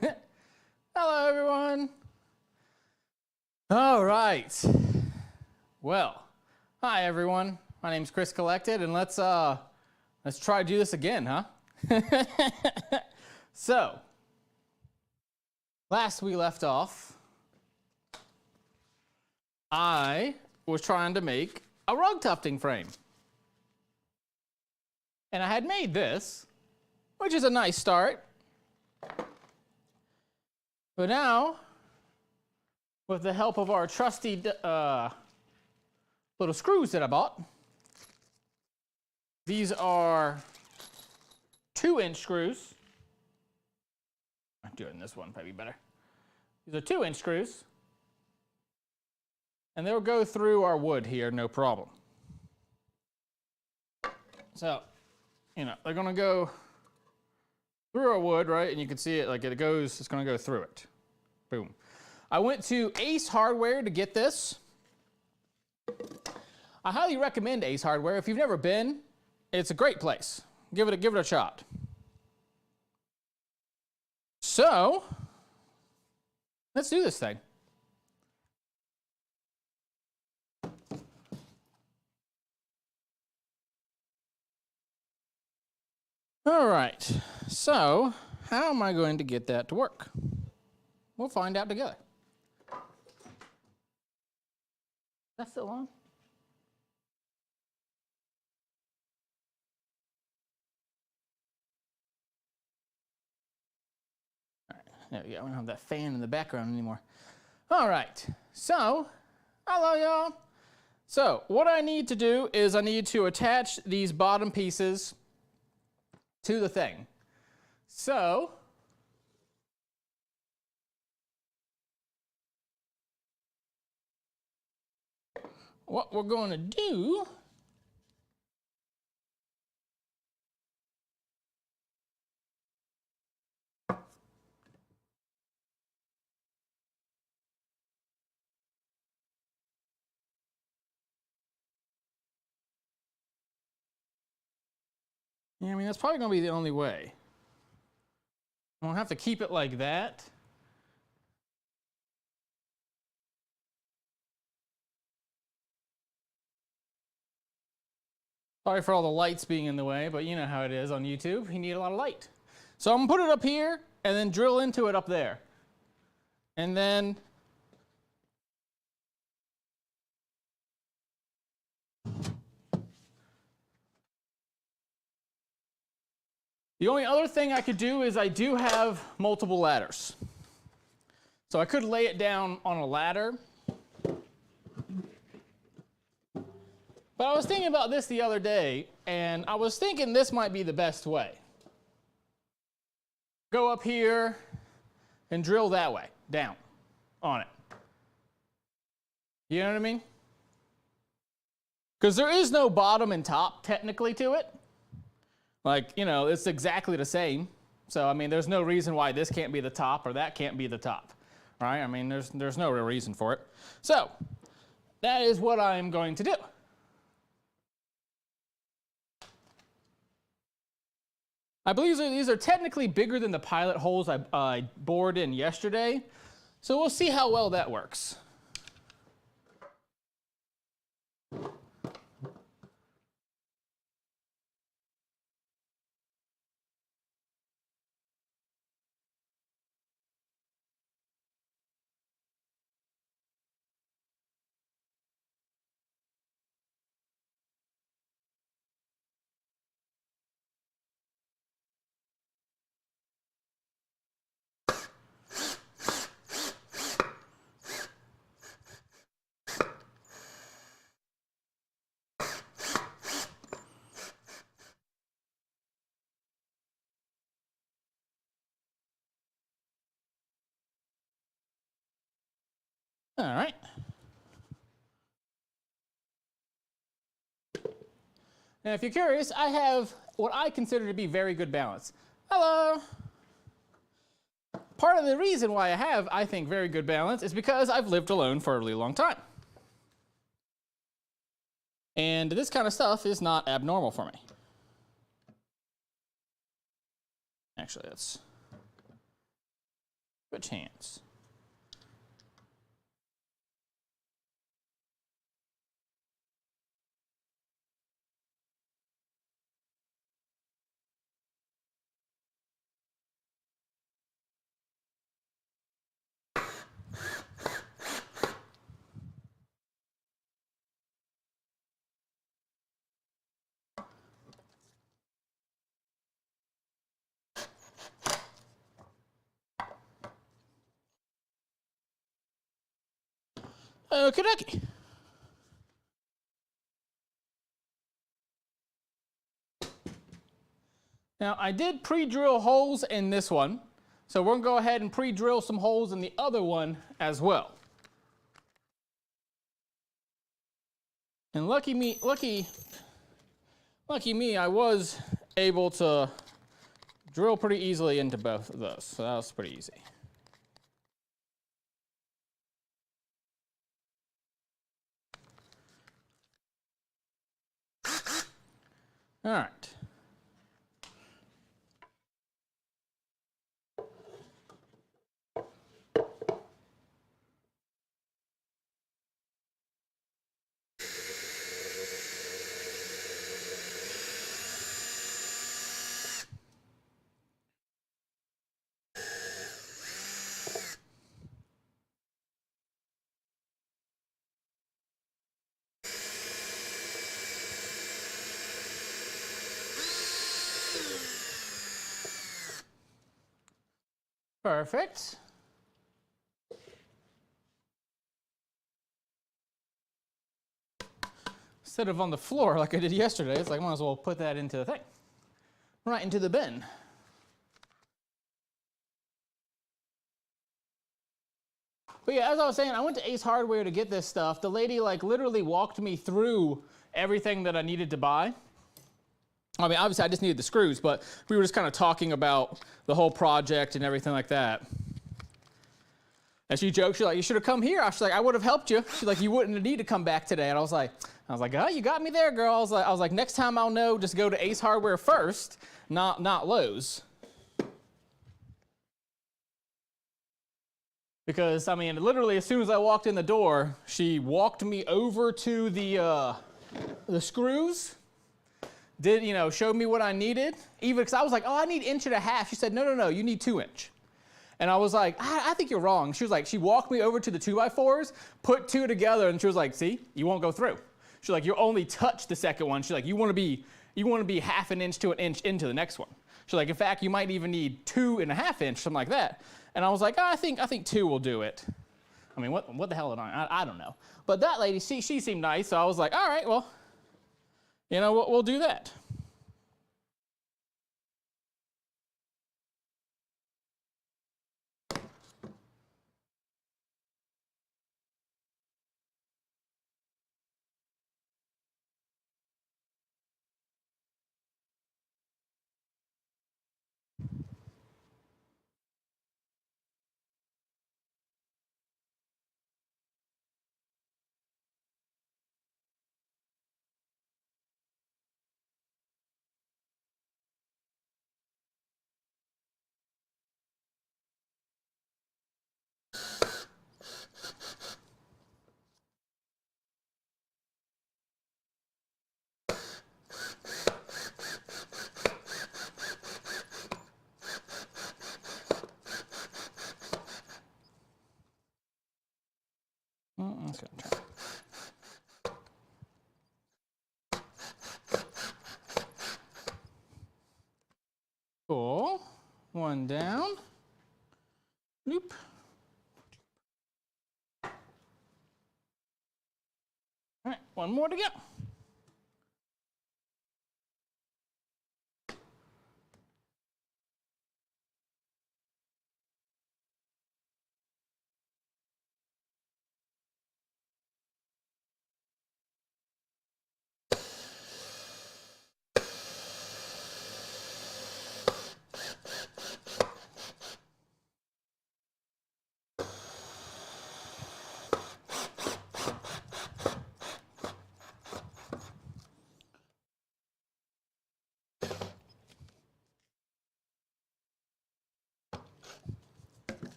Hello, everyone. All right. Well, hi, everyone. My name's Chris Collected, and let's try to do this again, huh? So, last we left off, I was trying to make a rug tufting frame. And I had made this, which is a nice start. But now, with the help of our trusty little screws that I bought, these are 2-inch screws. I'm doing this one probably better. These are 2-inch screws, and they'll go through our wood here, no problem. So, you know, they're going to go through our wood, right? And you can see it like it goes, it's going to go through it. Boom. I went to Ace Hardware to get this. I highly recommend Ace Hardware. If you've never been, it's a great place. Give it a shot. So, let's do this thing. All right, so how am I going to get that to work? We'll find out together. That's still on? All right, there we go. I don't have that fan in the background anymore. All right, so hello, y'all. So what I need to do is I need to attach these bottom pieces to the thing. So what we're going to do yeah, I mean, that's probably going to be the only way. I'm going to have to keep it like that. Sorry for all the lights being in the way, but you know how it is on YouTube. You need a lot of light. So I'm going to put it up here and then drill into it up there. And then the only other thing I could do is I do have multiple ladders. So I could lay it down on a ladder. But I was thinking about this the other day, and I was thinking this might be the best way. Go up here and drill that way, down on it. You know what I mean? Because there is no bottom and top technically to it. Like, you know, it's exactly the same. So, I mean, there's no reason why this can't be the top or that can't be the top, right? I mean, there's no real reason for it. So, that is what I'm going to do. I believe these are technically bigger than the pilot holes I bored in yesterday. So we'll see how well that works. All right. Now, if you're curious, I have what I consider to be very good balance. Hello. Part of the reason why I have, I think, very good balance is because I've lived alone for a really long time. And this kind of stuff is not abnormal for me. Actually, that's a chance. Okie dokie. Now, I did pre-drill holes in this one, so we're going to go ahead and pre-drill some holes in the other one as well. And lucky me, I was able to drill pretty easily into both of those, so that was pretty easy. All right. Perfect. Instead of on the floor like I did yesterday, it's like I might as well put that into the thing. Right into the bin. But yeah, as I was saying, I went to Ace Hardware to get this stuff. The lady like literally walked me through everything that I needed to buy. I mean, obviously I just needed the screws, but we were just kind of talking about the whole project and everything like that. And she joked, she's like, you should have come here. I was like, I would have helped you. She's like, you wouldn't need to come back today. And I was like, oh, you got me there, girl. I was like, next time I'll know, just go to Ace Hardware first, not Lowe's. Because, I mean, literally as soon as I walked in the door, she walked me over to the screws. Did, showed me what I needed. Even because I was like, oh, I need 1.5 inches. She said, no, you need 2 inch. And I was like, I think you're wrong. She was like, she walked me over to the 2x4s, put two together, and she was like, see, you won't go through. She's like, you only touch the second one. She's like, you want to be 1/2 inch to 1 inch into the next one. She's like, in fact, you might even need 2.5 inch, something like that. And I was like, oh, I think 2 will do it. I mean, what the hell did I don't know. But that lady, she seemed nice, so I was like, all right, well, we'll do that. Let's go try. Cool. One down. Nope. All right, one more to go.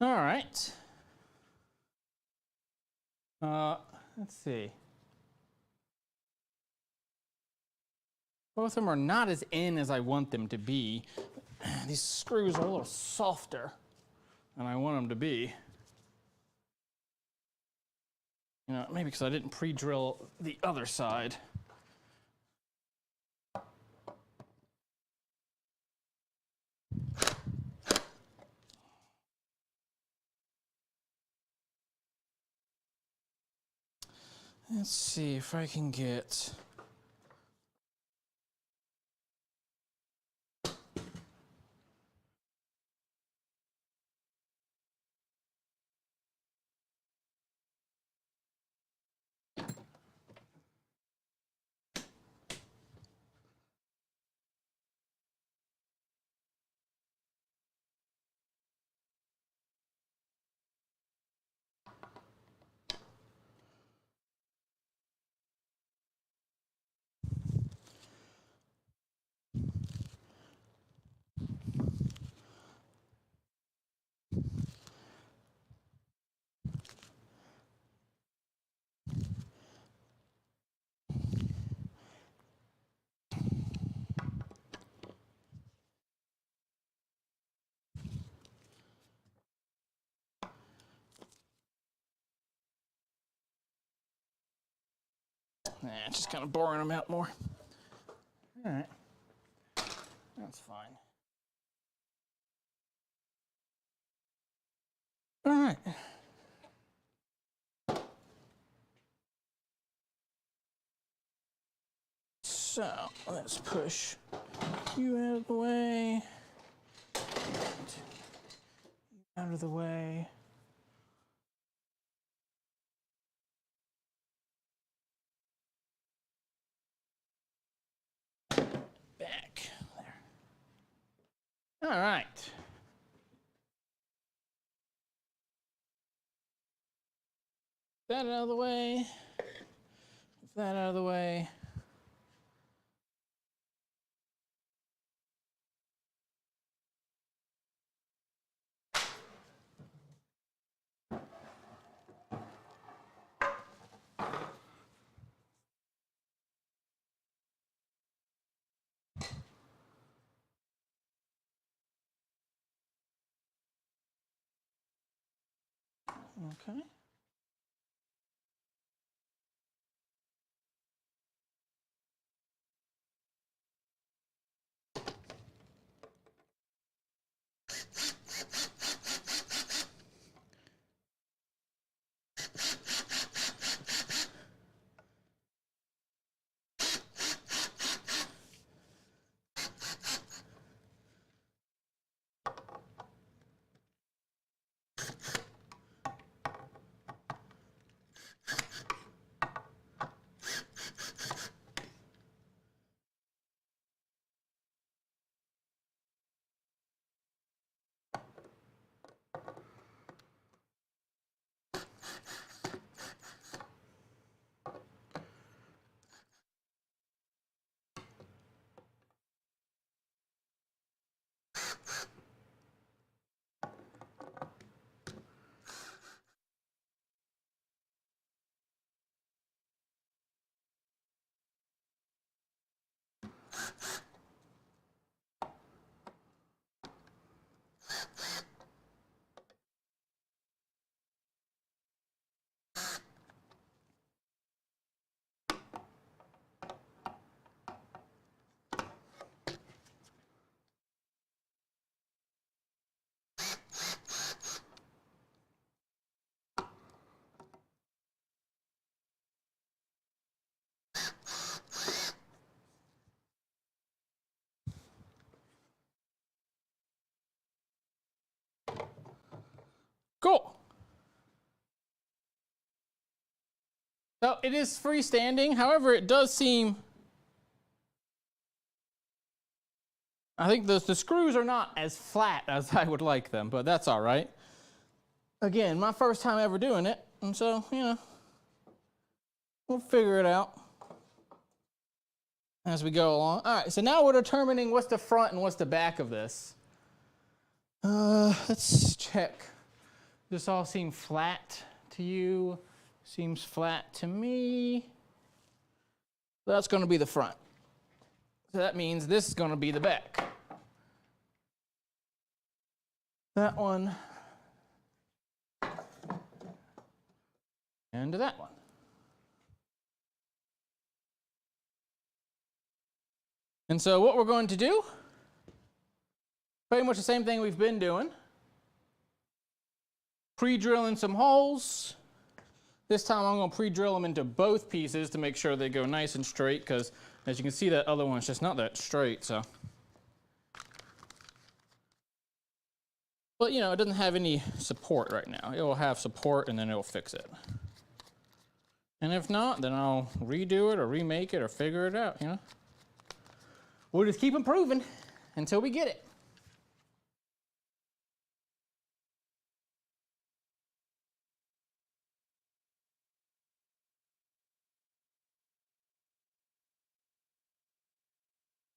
All right. Let's see. Both of them are not as in as I want them to be. These screws are a little softer than I want them to be. You know, maybe because I didn't pre-drill the other side. Let's see if I can get... Nah, it's just kind of boring them out more. All right. That's fine. All right. So let's push you out of the way. Out of the way. Back there. All right. That out of the way. That out of the way. Okay. Cool. So it is freestanding. However, it does seem, I think the screws are not as flat as I would like them, but that's all right. Again, my first time ever doing it, and so, you know, we'll figure it out as we go along. All right, so now we're determining what's the front and what's the back of this. Let's check This all seem flat to you? Seems flat to me. That's going to be the front. So that means this is going to be the back. That one. And that one. And so what we're going to do, pretty much the same thing we've been doing. Pre-drilling some holes. This time I'm going to pre-drill them into both pieces to make sure they go nice and straight, because as you can see, that other one's just not that straight, so. But you know, it doesn't have any support right now. It will have support and then it will fix it. And if not, then I'll redo it or remake it or figure it out, you know. We'll just keep improving until we get it.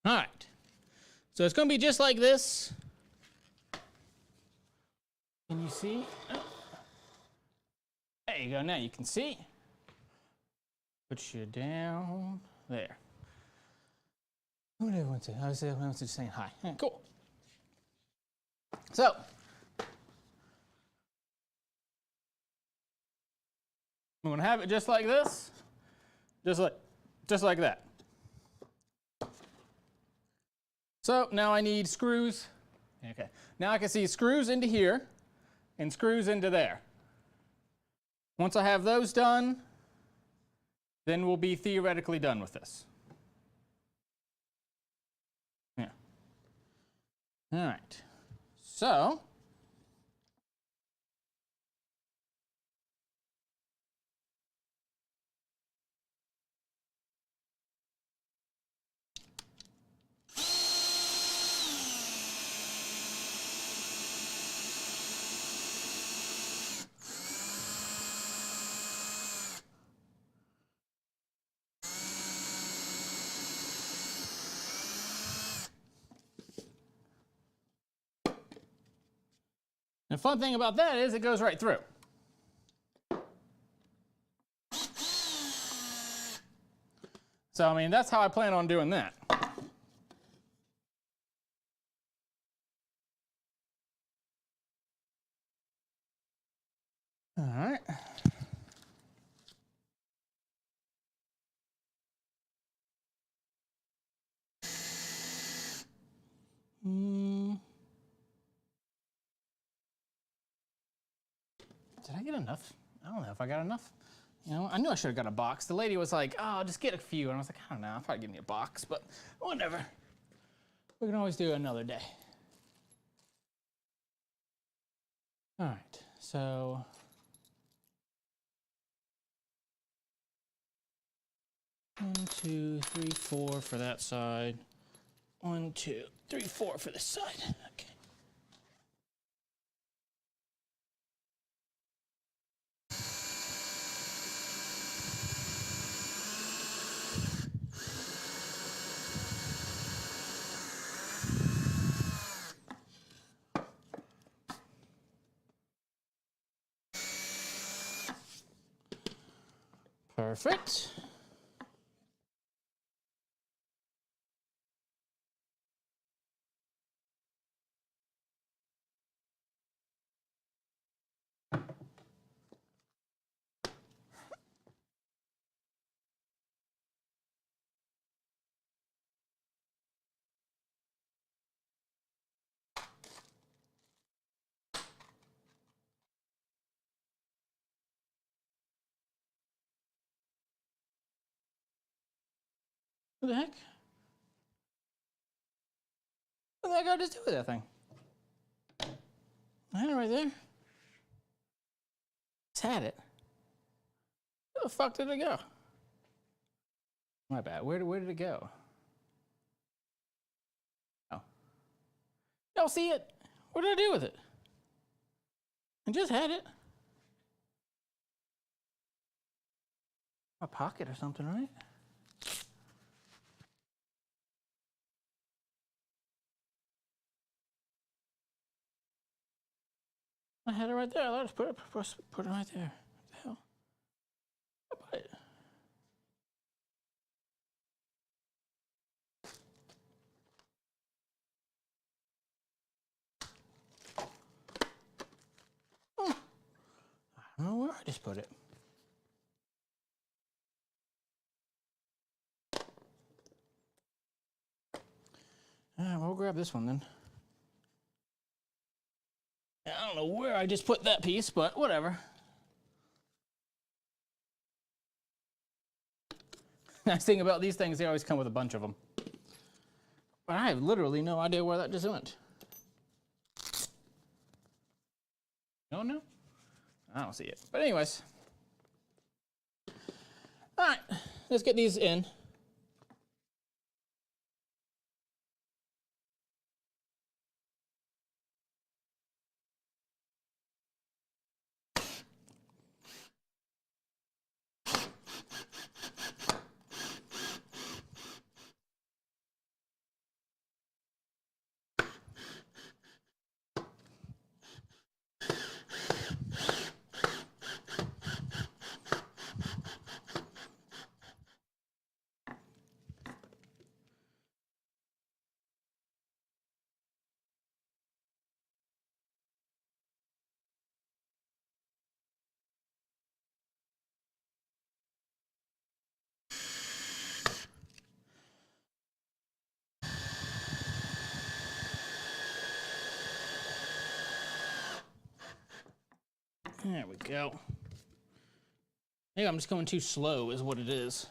All right, so it's going to be just like this. Can you see? Oh. There you go, now you can see. Put you down there. What did I want to? I was just saying hi. Yeah, cool. So, I'm going to have it just like this, just like that. So now I need screws. Okay. Now I can see screws into here and screws into there. Once I have those done, then we'll be theoretically done with this. Yeah. All right. So, the fun thing about that is it goes right through. So, I mean, that's how I plan on doing that. All right. Did I get enough? I don't know if I got enough. You know, I knew I should have got a box. The lady was like, oh, just get a few. And I was like, I don't know, I'll probably give me a box, but whatever. We can always do it another day. All right, so. One, two, three, four for that side. 1, 2, 3, 4 for this side. Okay. Perfect. What the heck? What the heck did I just do with that thing? I had it right there. Just had it. Where the fuck did it go? My bad. Where did it go? Oh. Y'all see it? What did I do with it? I just had it. My pocket or something, right? I had it right there. Let's put it right there. What the hell? I put it. Oh, I don't know where I just put it. All right, we'll grab this one then. I don't know where I just put that piece, but whatever. Nice thing about these things, they always come with a bunch of them. But I have literally no idea where that just went. No, no? I don't see it. But anyways. All right, let's get these in. There we go. I think I'm just going too slow is what it is.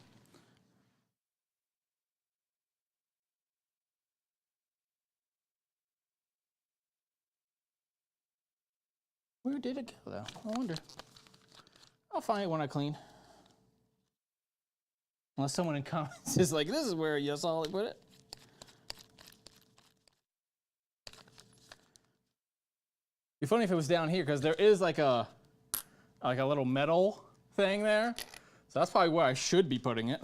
Where did it go though? I wonder. I'll find it when I clean. Unless someone in comments is like, this is where you saw it put it. It'd be funny if it was down here because there is like a little metal thing there. So that's probably where I should be putting it.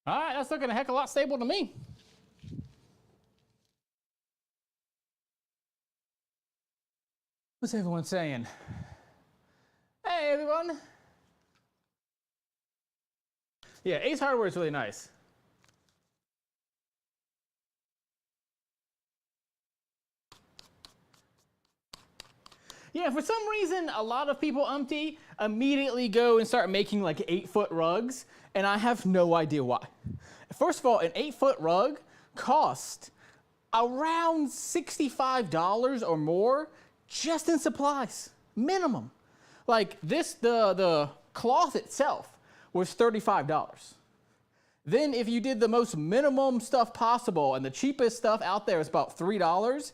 All right, that's looking a heck of a lot stable to me. What's everyone saying? Hey, everyone. Yeah, Ace Hardware is really nice. Yeah, for some reason, a lot of people, immediately go and start making like 8-foot rugs, and I have no idea why. First of all, an 8-foot rug costs around $65 or more just in supplies, minimum. Like this, the cloth itself was $35. Then if you did the most minimum stuff possible, and the cheapest stuff out there is about $3,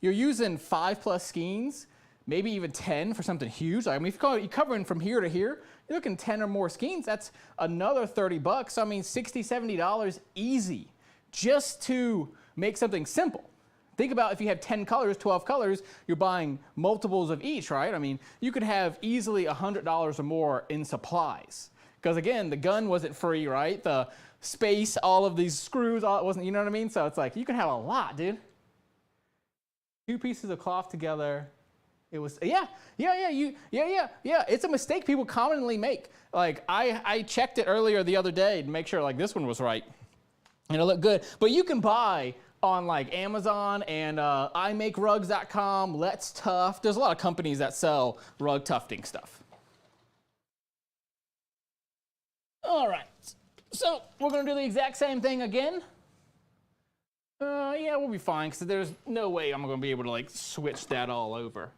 you're using 5+ skeins, maybe even 10 for something huge. I mean, if you're covering from here to here, you're looking 10 or more skeins, that's another $30. So I mean, $60, $70 easy just to make something simple. Think about if you have 10 colors, 12 colors, you're buying multiples of each, right? I mean, you could have easily $100 or more in supplies. Because again, the gun wasn't free, right? The space, all of these screws, all it wasn't, you know what I mean? So it's like, you can have a lot, dude. 2 pieces of cloth together. It was, yeah. It's a mistake people commonly make. Like, I checked it earlier the other day to make sure like this one was right. And it looked good. But you can buy on like Amazon and imakerugs.com, Let's Tuft. There's a lot of companies that sell rug tufting stuff. All right, so we're gonna do the exact same thing again. Yeah, we'll be fine, because there's no way I'm gonna be able to like switch that all over.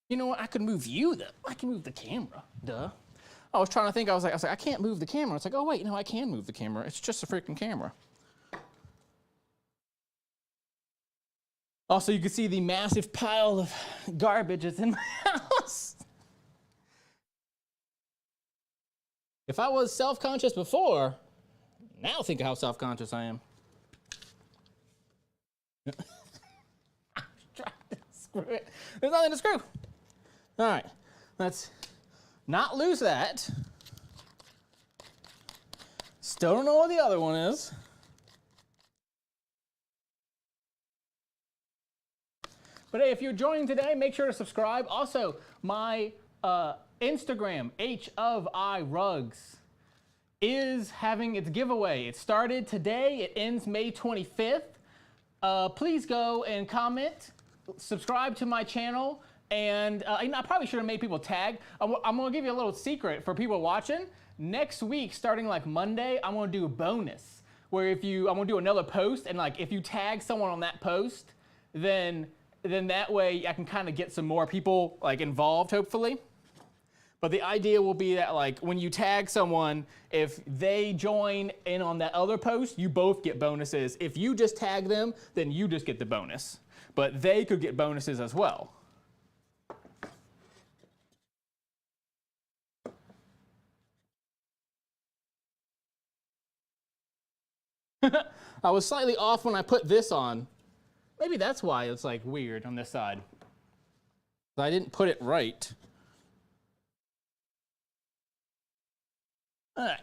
You know what, I could move you though. I can move the camera, duh. I was trying to think, I was like, I can't move the camera. It's like, oh wait, no, I can move the camera. It's just a freaking camera. Also, you can see the massive pile of garbage that's in my house. If I was self-conscious before, now think of how self-conscious I am. I'm trying to screw it. There's nothing to screw. All right, let's not lose that. Still don't know what the other one is. But hey, if you're joining today, make sure to subscribe. Also, my Instagram, HofIRugs, is having its giveaway. It started today. It ends May 25th. Please go and comment, subscribe to my channel, and I probably should have made people tag. I'm going to give you a little secret for people watching. Next week, starting like Monday, I'm going to do a bonus where I'm going to do another post, and like if you tag someone on that post, then that way I can kind of get some more people like involved, hopefully. But the idea will be that like when you tag someone, if they join in on that other post, you both get bonuses. If you just tag them, then you just get the bonus. But they could get bonuses as well. I was slightly off when I put this on. Maybe that's why it's like weird on this side. I didn't put it right. All right.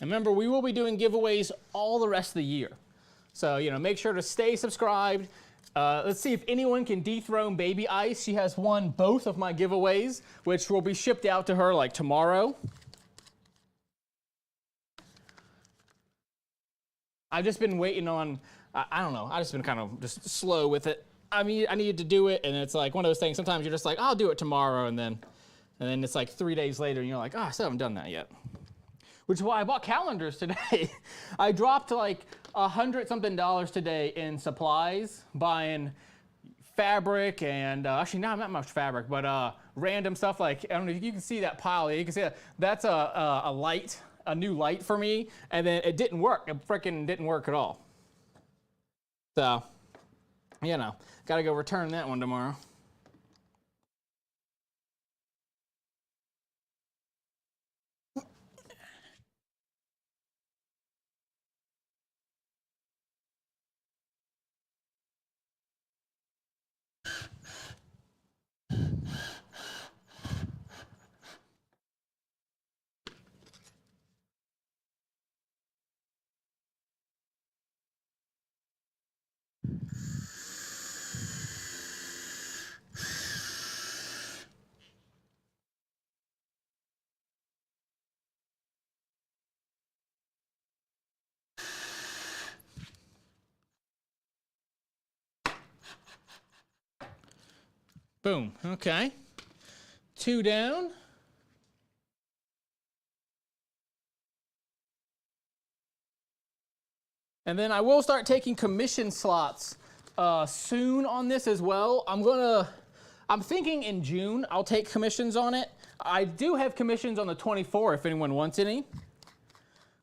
And remember, we will be doing giveaways all the rest of the year. So, make sure to stay subscribed. Let's see if anyone can dethrone Baby Ice. She has won both of my giveaways, which will be shipped out to her like tomorrow. I've just been waiting on, I don't know, I've just been kind of just slow with it. I mean, I needed to do it, and it's like one of those things, sometimes you're just like, I'll do it tomorrow, and then it's like 3 days later, and you're like, I still haven't done that yet. Which is why I bought calendars today. I dropped like $100-something today in supplies, buying fabric and actually not much fabric, but random stuff like, I don't know if you can see that pile. You can see that that's a light, a new light for me, and then it didn't work. It freaking didn't work at all. So, you know, got to go return that one tomorrow. Boom. Okay. 2 down. And then I will start taking commission slots soon on this as well. I'm thinking in June I'll take commissions on it. I do have commissions on the 24 if anyone wants any.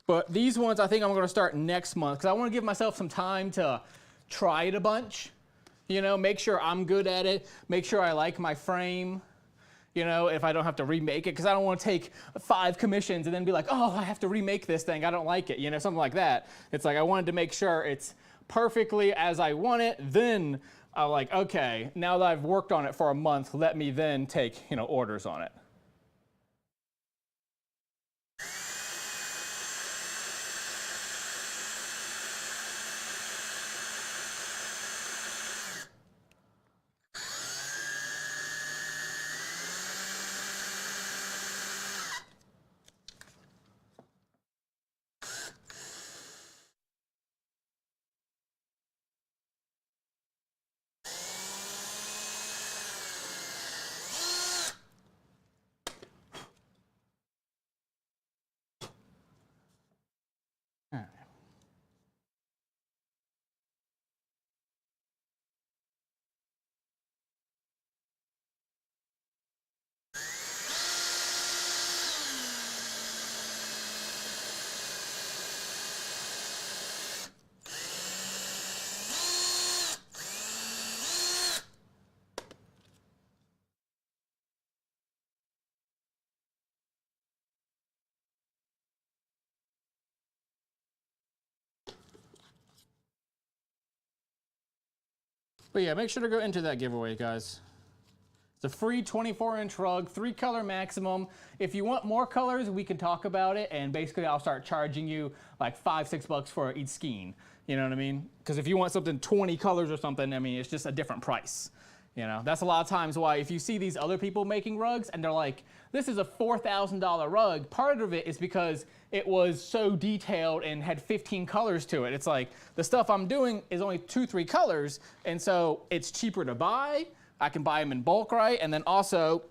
But these ones I think I'm going to start next month because I want to give myself some time to try it a bunch. You know, make sure I'm good at it, make sure I like my frame, you know, if I don't have to remake it, because I don't want to take 5 commissions and then be like, oh, I have to remake this thing, I don't like it, you know, something like that. It's like I wanted to make sure it's perfectly as I want it, then I'm like, okay, now that I've worked on it for a month, let me then take, you know, orders on it. But yeah, make sure to go into that giveaway, guys. It's a free 24-inch rug, 3-color maximum. If you want more colors, we can talk about it, and basically I'll start charging you like $5-6 for each skein. You know what I mean? Because if you want something 20 colors or something, I mean, it's just a different price. You know, that's a lot of times why if you see these other people making rugs and they're like, this is a $4,000 rug, part of it is because it was so detailed and had 15 colors to it. It's like the stuff I'm doing is only 2-3 colors, and so it's cheaper to buy. I can buy them in bulk, right? And then also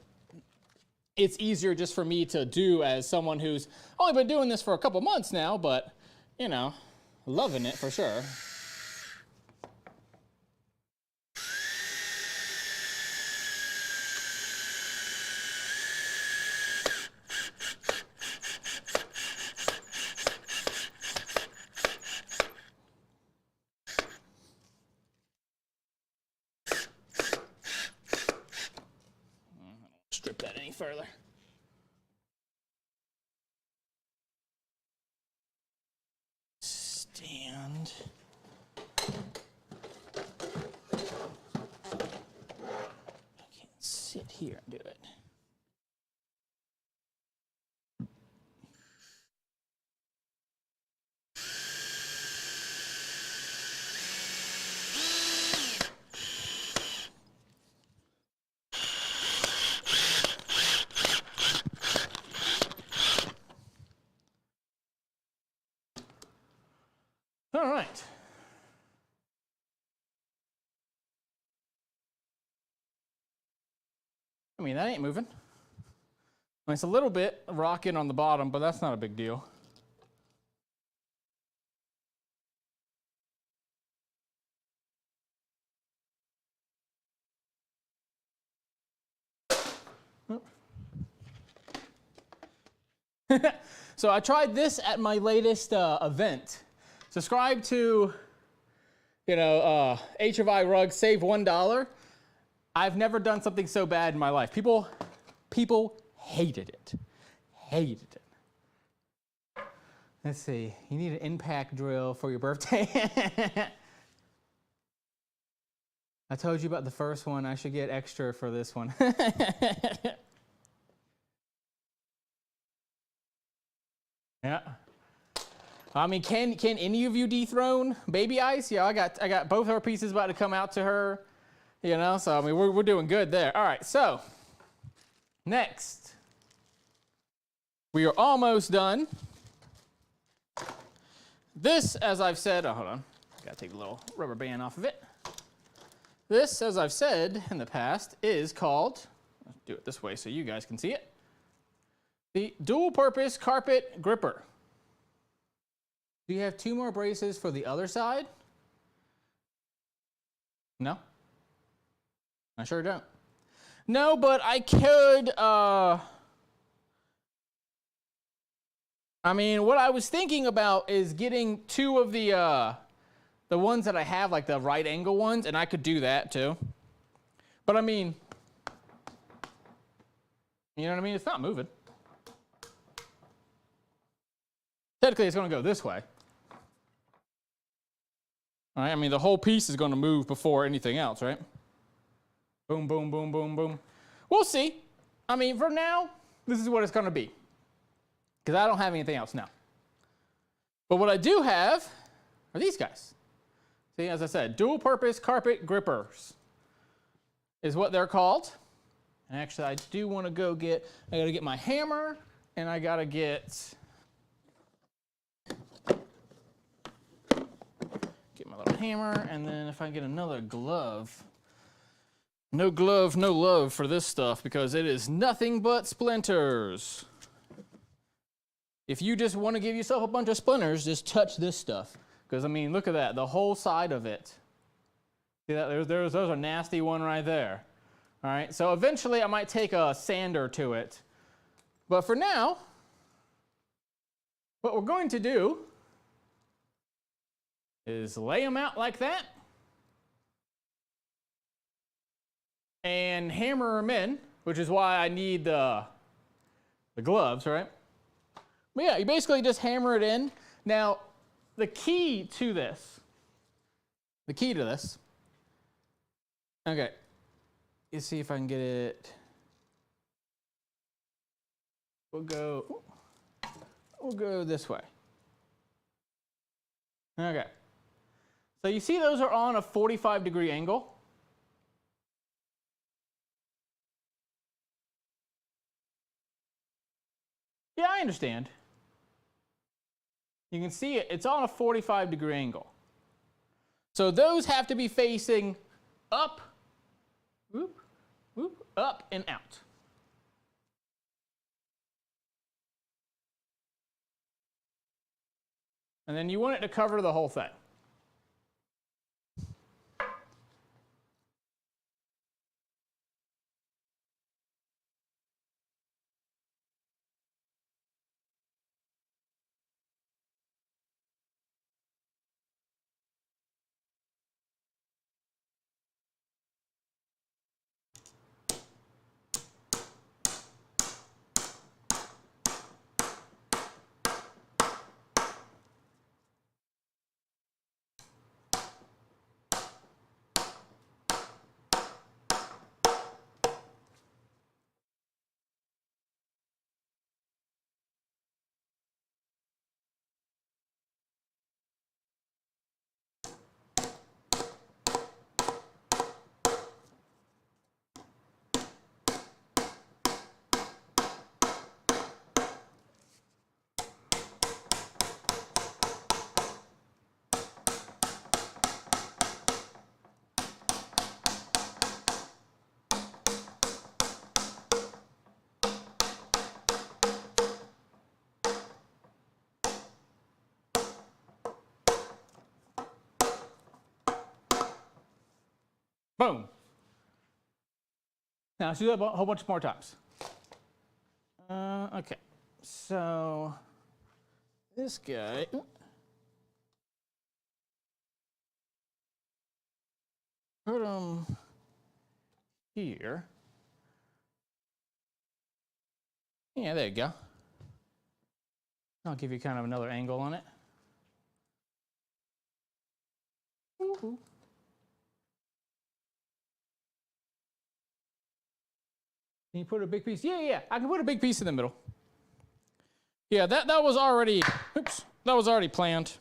it's easier just for me to do as someone who's only been doing this for a couple months now, but you know, loving it for sure. Strip that any further. Stand. I can't sit here and do it. All right. I mean, that ain't moving. I mean, it's a little bit rocking on the bottom, but that's not a big deal. So I tried this at my latest event. Subscribe to, H of I Rug, save $1. I've never done something so bad in my life. People hated it. Hated it. Let's see. You need an impact drill for your birthday. I told you about the first one. I should get extra for this one. Yeah. I mean, can any of you dethrone Baby Ice? Yeah, I got both her pieces about to come out to her. So I mean, we're doing good there. All right, so next, we are almost done. This, as I've said, hold on, gotta take the little rubber band off of it. This, as I've said in the past, is called, let's do it this way so you guys can see it, the dual-purpose carpet gripper. Do you have 2 more braces for the other side? No? I sure don't. No, but I could, I mean, what I was thinking about is getting 2 of the ones that I have, like the right angle ones, and I could do that too. But I mean, you know what I mean? It's not moving. Technically, it's going to go this way. All right, I mean, the whole piece is going to move before anything else, right? Boom, boom, boom, boom, boom. We'll see. I mean, for now, this is what it's going to be. Because I don't have anything else now. But what I do have are these guys. See, as I said, dual-purpose carpet grippers is what they're called. And actually, I do want to go get, I got to get my hammer, and I got to get my little hammer, and then if I get another glove. No glove, no love for this stuff, because it is nothing but splinters. If you just want to give yourself a bunch of splinters, just touch this stuff. Because, I mean, look at that, the whole side of it. See that? Those are a nasty one right there. All right, so eventually I might take a sander to it. But for now, what we're going to do is lay them out like that and hammer them in, which is why I need the gloves, right? But yeah, you basically just hammer it in. Now, the key to this, okay, let's see if I can get it. We'll go this way. Okay. So you see those are on a 45-degree angle. Yeah, I understand. You can see it, it's on a 45-degree angle. So those have to be facing up, whoop, whoop, up and out. And then you want it to cover the whole thing. Boom. Now let's do that a whole bunch more times. Okay, so this guy, put him here. Yeah, there you go. I'll give you kind of another angle on it. Woo-hoo. Can you put a big piece? Yeah, I can put a big piece in the middle. Yeah, that was already, oops, that was already planned.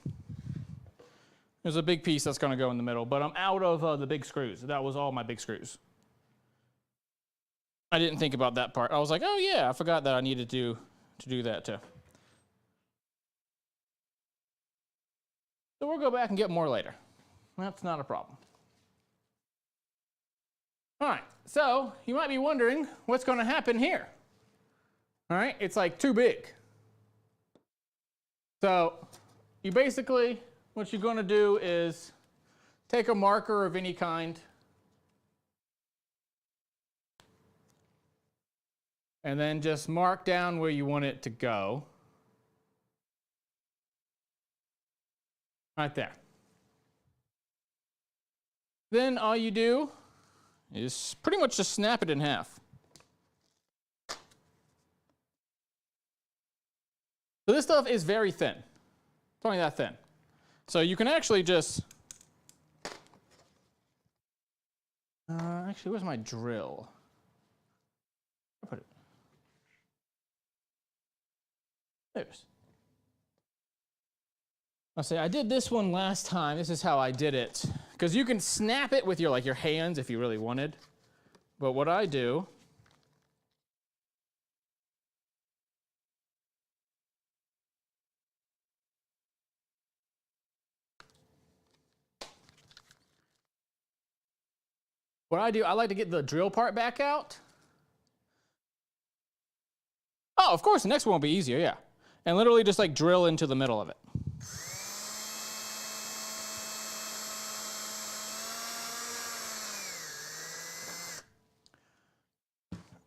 There's a big piece that's going to go in the middle, but I'm out of the big screws. That was all my big screws. I didn't think about that part. I was like, oh yeah, I forgot that I needed to do that too. So we'll go back and get more later. That's not a problem. All right, so you might be wondering what's going to happen here. All right, it's like too big. So you basically, what you're going to do is take a marker of any kind and then just mark down where you want it to go. Right there. Then all you do is pretty much just snap it in half. So this stuff is very thin. It's only that thin. So you can actually just, actually, where's my drill? I'll put it. There's. I'll say I did this one last time. This is how I did it. Because you can snap it with your hands if you really wanted. But what I do, I like to get the drill part back out. Oh, of course, the next one will be easier, yeah. And literally just like drill into the middle of it.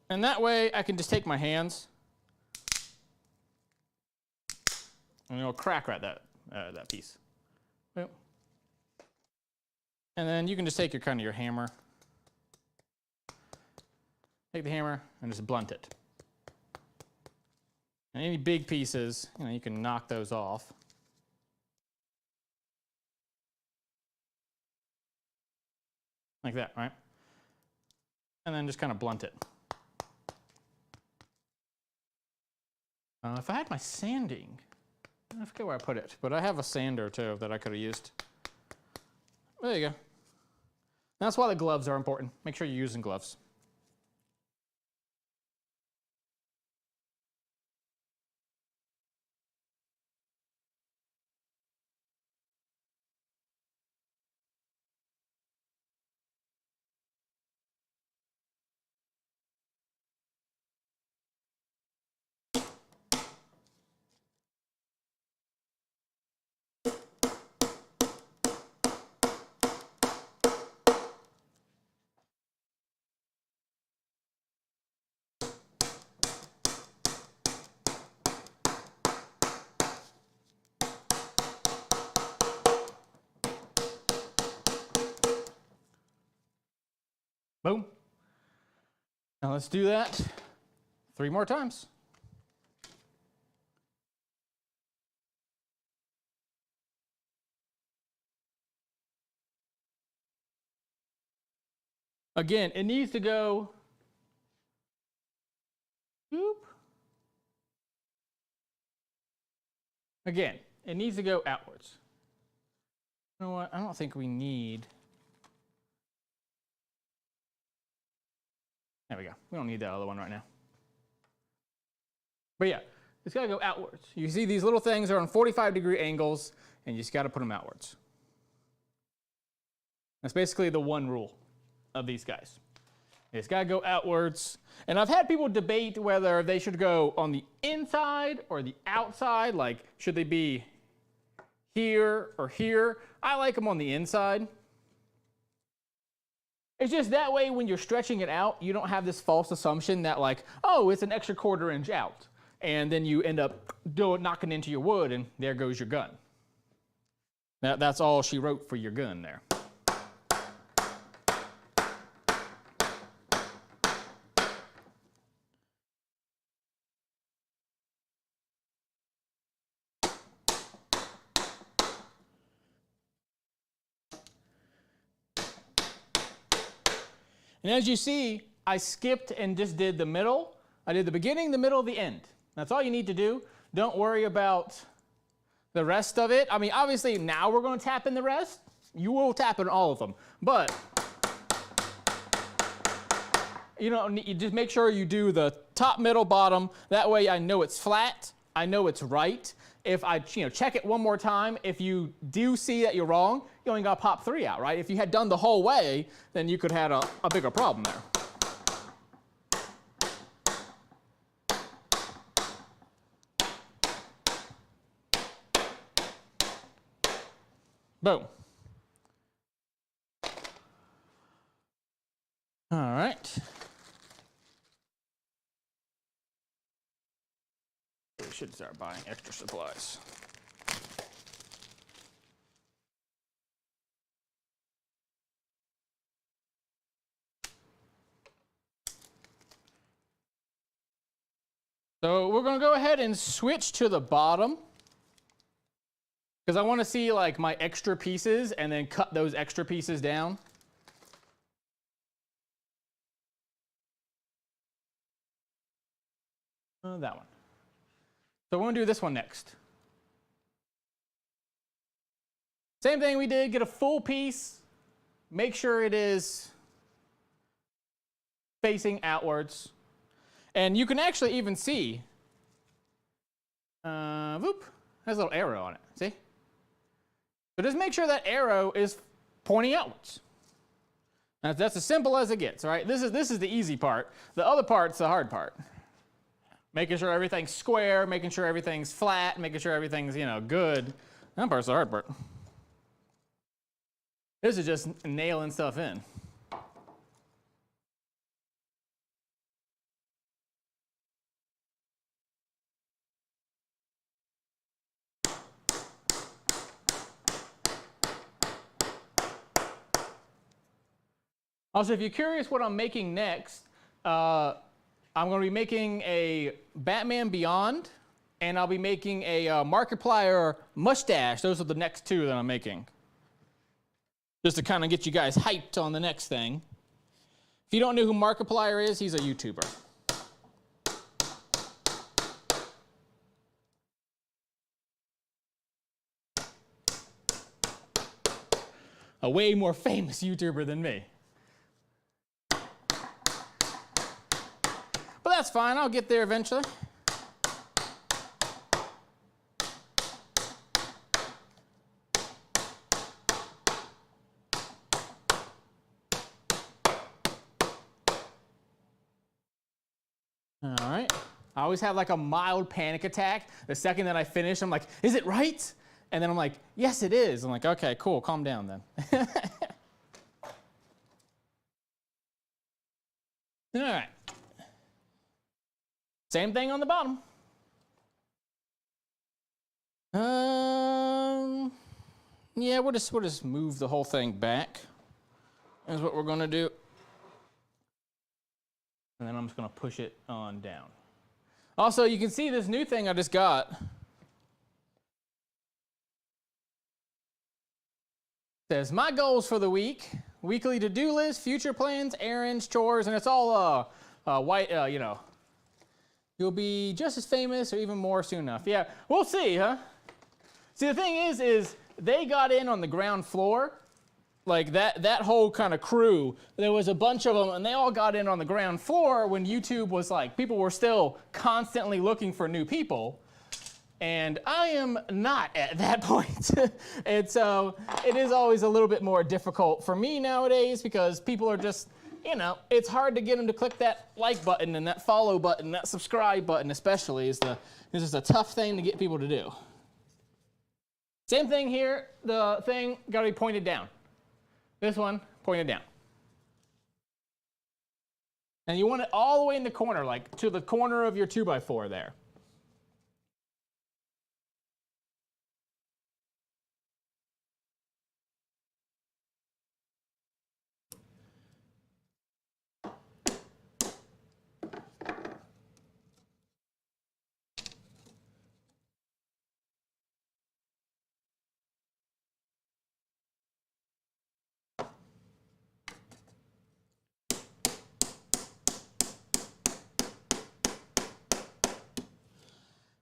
And that way I can just take my hands and it'll crack right that piece. And then you can just take your hammer. Take the hammer and just blunt it. And any big pieces, you can knock those off. Like that, right? And then just kind of blunt it. If I had my sanding, I forget where I put it, but I have a sander too that I could have used. There you go. That's why the gloves are important. Make sure you're using gloves. Boom. Now let's do that 3 more times. Again, it needs to go, whoop. Again, it needs to go outwards. You know what? I don't think we need. There we go. We don't need that other one right now. But yeah, it's got to go outwards. You see these little things are on 45-degree angles, and you just got to put them outwards. That's basically the one rule of these guys. It's got to go outwards. And I've had people debate whether they should go on the inside or the outside, like should they be here or here. I like them on the inside. It's just that way when you're stretching it out, you don't have this false assumption that like, oh, it's an extra 1/4 inch out. and then you end up knocking into your wood, and there goes your gun. That's all she wrote for your gun there. And as you see, I skipped and just did the middle. I did the beginning, the middle, the end. That's all you need to do. Don't worry about the rest of it. I mean, obviously, now we're going to tap in the rest. You will tap in all of them. But, you just make sure you do the top, middle, bottom. That way I know it's flat. I know it's right. If I check it one more time, if you do see that you're wrong, you only got to pop 3 out, right? If you had done the whole way, then you could have had a bigger problem there. Boom. All right. We should start buying extra supplies. So we're going to go ahead and switch to the bottom, because I want to see like my extra pieces and then cut those extra pieces down. That one. So we're going to do this one next. Same thing we did, get a full piece, make sure it is facing outwards. And you can actually even see, whoop, has a little arrow on it, see? So just make sure that arrow is pointing outwards. That's as simple as it gets, right? This is the easy part. The other part's the hard part. Making sure everything's square, making sure everything's flat, making sure everything's, good. That part's the hard part. This is just nailing stuff in. Also, if you're curious what I'm making next, I'm going to be making a Batman Beyond, and I'll be making a Markiplier mustache. Those are the next two that I'm making. Just to kind of get you guys hyped on the next thing. If you don't know who Markiplier is, he's a YouTuber. A way more famous YouTuber than me. But that's fine, I'll get there eventually. All right. I always have like a mild panic attack. The second that I finish, I'm like, is it right? And then I'm like, yes, it is. I'm like, okay, cool, calm down then. All right. Same thing on the bottom. Yeah, we'll just move the whole thing back. That's what we're gonna do. And then I'm just gonna push it on down. Also, you can see this new thing I just got. It says my goals for the week: weekly to-do list, future plans, errands, chores, and it's all white. You'll be just as famous or even more soon enough. Yeah, we'll see, huh? See, the thing is they got in on the ground floor. Like that whole kind of crew, there was a bunch of them, and they all got in on the ground floor when YouTube was like, people were still constantly looking for new people. And I am not at that point. And so it is always a little bit more difficult for me nowadays because people are just, it's hard to get them to click that like button and that follow button, that subscribe button especially is just a tough thing to get people to do. Same thing here, the thing got to be pointed down. This one pointed down. And you want it all the way in the corner, like to the corner of your 2x4 there.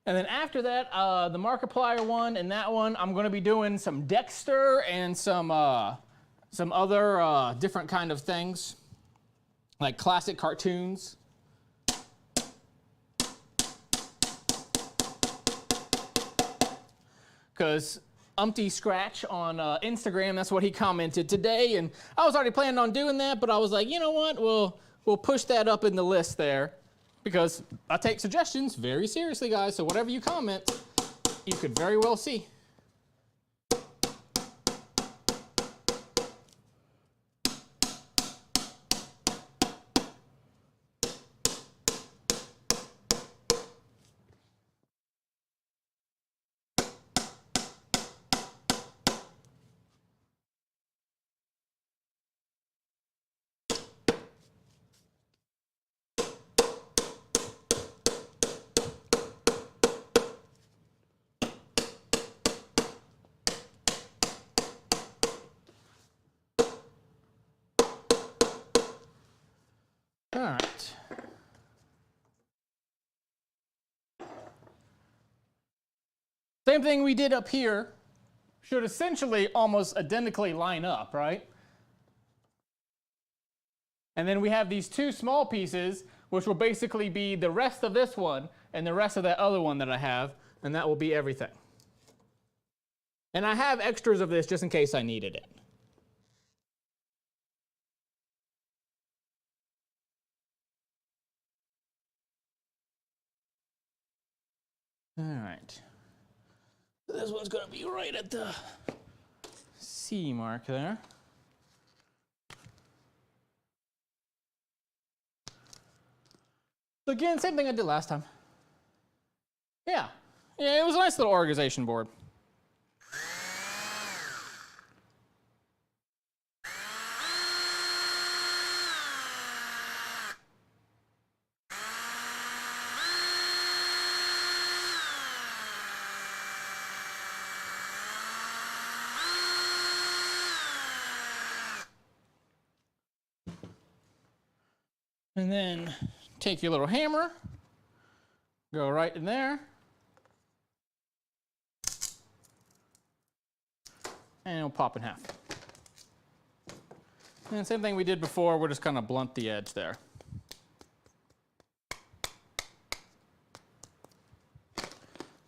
And then after that, the Markiplier one and that one, I'm going to be doing some Dexter and some other different kind of things, like classic cartoons. Because Umpty Scratch on Instagram, that's what he commented today, and I was already planning on doing that, but I was like, you know what, we'll push that up in the list there, because I take suggestions very seriously, guys, so whatever you comment, you could very well see. All right. Same thing we did up here should essentially almost identically line up, right? And then we have these two small pieces, which will basically be the rest of this one and the rest of that other one that I have, and that will be everything. And I have extras of this just in case I needed it. All right. This one's going to be right at the C mark there. So again, same thing I did last time. Yeah, it was a nice little organization board. And then take your little hammer, go right in there, and it'll pop in half. And same thing we did before, we're just kind of blunt the edge there.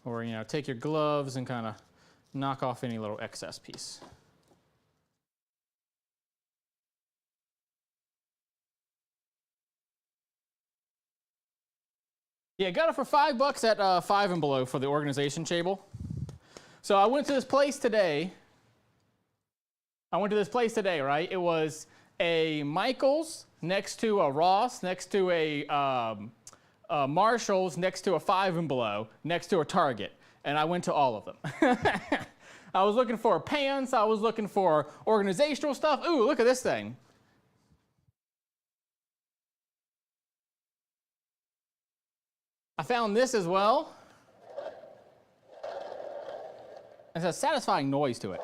Or, you know, take your gloves and kind of knock off any little excess piece. Yeah, got it for $5 at Five and Below for the organization table. So I went to this place today. Right? It was a Michael's next to a Ross, next to a Marshall's, next to a Five and Below, next to a Target. And I went to all of them. I was looking for pants. I was looking for organizational stuff. Ooh, look at this thing. I found this as well. It's a satisfying noise to it.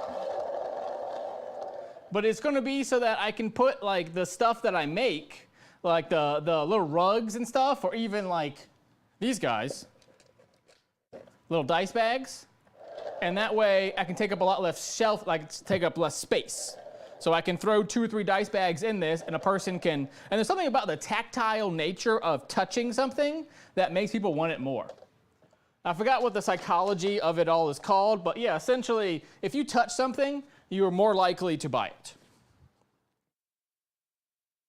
But it's going to be so that I can put like the stuff that I make, like the little rugs and stuff, or even like these guys, little dice bags. And that way I can take up a lot less shelf, like take up less space. So I can throw 2 or 3 dice bags in this, and a person can, and there's something about the tactile nature of touching something that makes people want it more. I forgot what the psychology of it all is called, but yeah, essentially, if you touch something, you are more likely to buy it.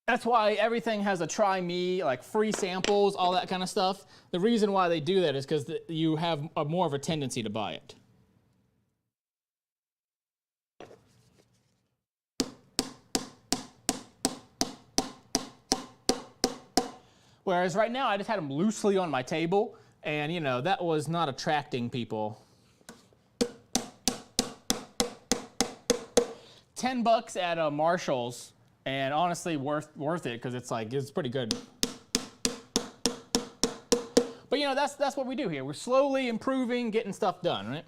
That's why everything has a try me, like free samples, all that kind of stuff. The reason why they do that is because you have more of a tendency to buy it. Whereas right now, I just had them loosely on my table, and you know, that was not attracting people. $10 at Marshall's, and honestly worth it, because it's pretty good. But you know, that's what we do here. We're slowly improving, getting stuff done, right?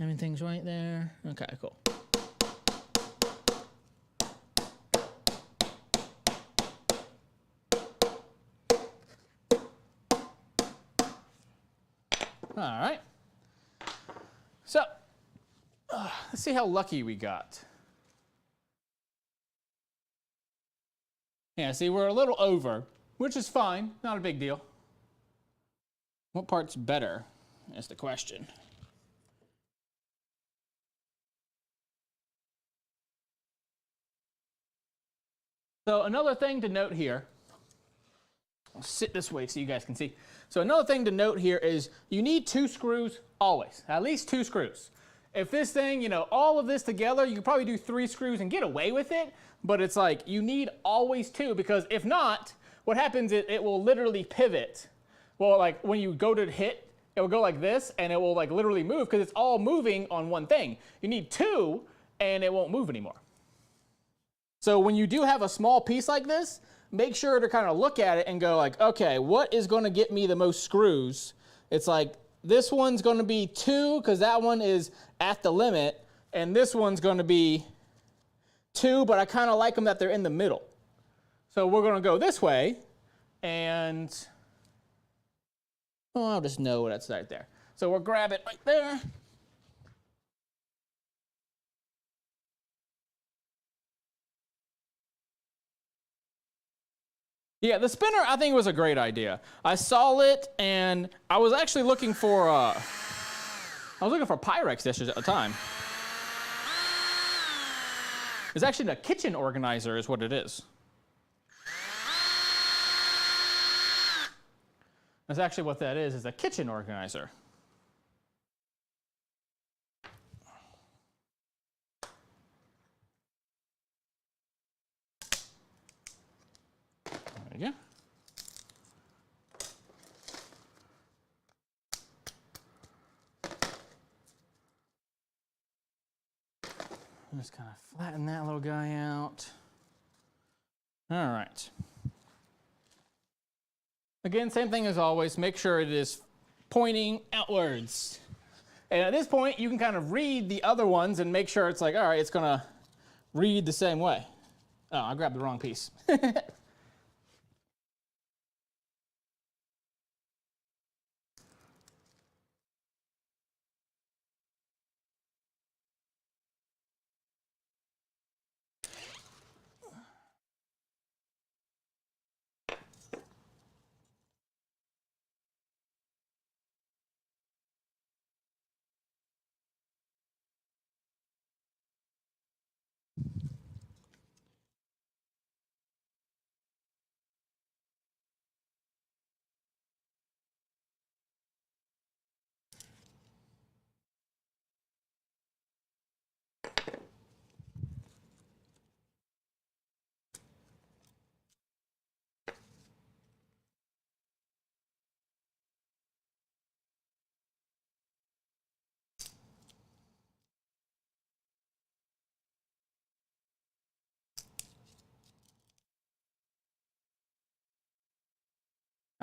Everything's right there. Okay, cool. All right. So, let's see how lucky we got. Yeah, see, we're a little over, which is fine, not a big deal. What part's better is the question. So another thing to note here, I'll sit this way so you guys can see. So another thing to note here is you need 2 screws always, at least 2 screws. If this thing, you know, all of this together, you could probably do 3 screws and get away with it, but it's like you need always 2, because if not, what happens is it will literally pivot. Well, like when you go to hit, it will go like this and it will like literally move because it's all moving on one thing. You need 2 and it won't move anymore. So when you do have a small piece like this, make sure to kind of look at it and go like, okay, what is going to get me the most screws? It's like this one's going to be 2 because that one is at the limit, and this one's going to be 2, but I kind of like them that they're in the middle. So we're going to go this way, and I'll just know that's right there. So we'll grab it right there. Yeah, the spinner I think was a great idea. I saw it and I was actually looking for Pyrex dishes at the time. It's actually a kitchen organizer is what it is. That's actually what that is a kitchen organizer. There you go. Just kind of flatten that little guy out. All right. Again, same thing as always, make sure it is pointing outwards. And at this point, you can kind of read the other ones and make sure it's like, all right, it's gonna read the same way. Oh, I grabbed the wrong piece.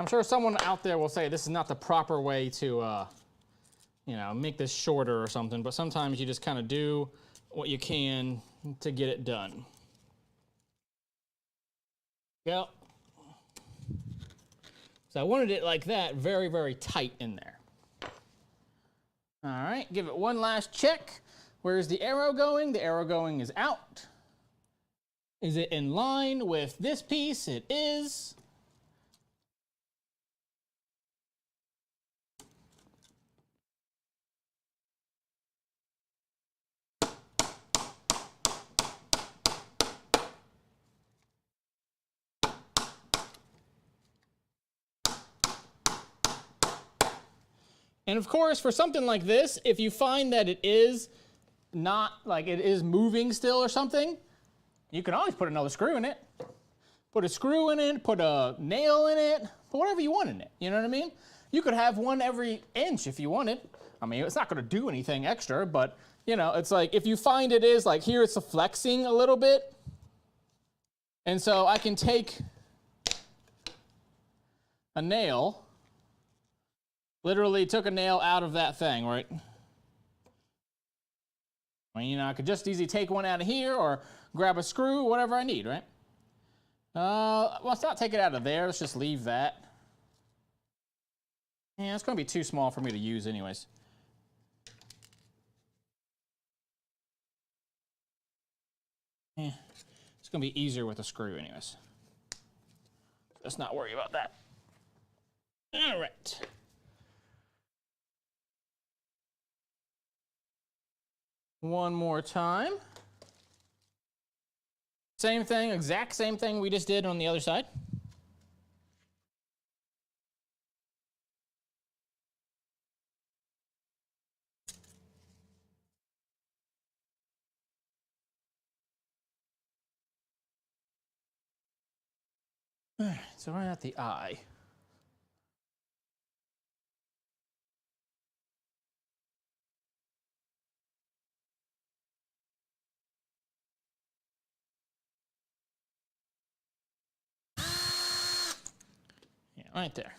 I'm sure someone out there will say this is not the proper way to, you know, make this shorter or something, but sometimes you just kind of do what you can to get it done. Yep. So I wanted it like that, very, very tight in there. All right, give it one last check. Where's the arrow going? The arrow going is out. Is it in line with this piece? It is. And of course, for something like this, if you find that it is not, like it is moving still or something, you can always put another screw in it. Put a screw in it, put a nail in it, put whatever you want in it, you know what I mean? You could have one every inch if you wanted. I mean, it's not gonna do anything extra, but you know, it's like if you find it is like here it's flexing a little bit, and so I can take a nail, literally took a nail out of that thing, right? Well, you know, I could just easily take one out of here or grab a screw, whatever I need, right? Let's not take it out of there. Let's just leave that. Yeah, it's going to be too small for me to use anyways. Yeah, it's going to be easier with a screw anyways. Let's not worry about that. All right. One more time. Same thing, exact same thing we just did on the other side. All right, so right at the eye. Yeah, right there.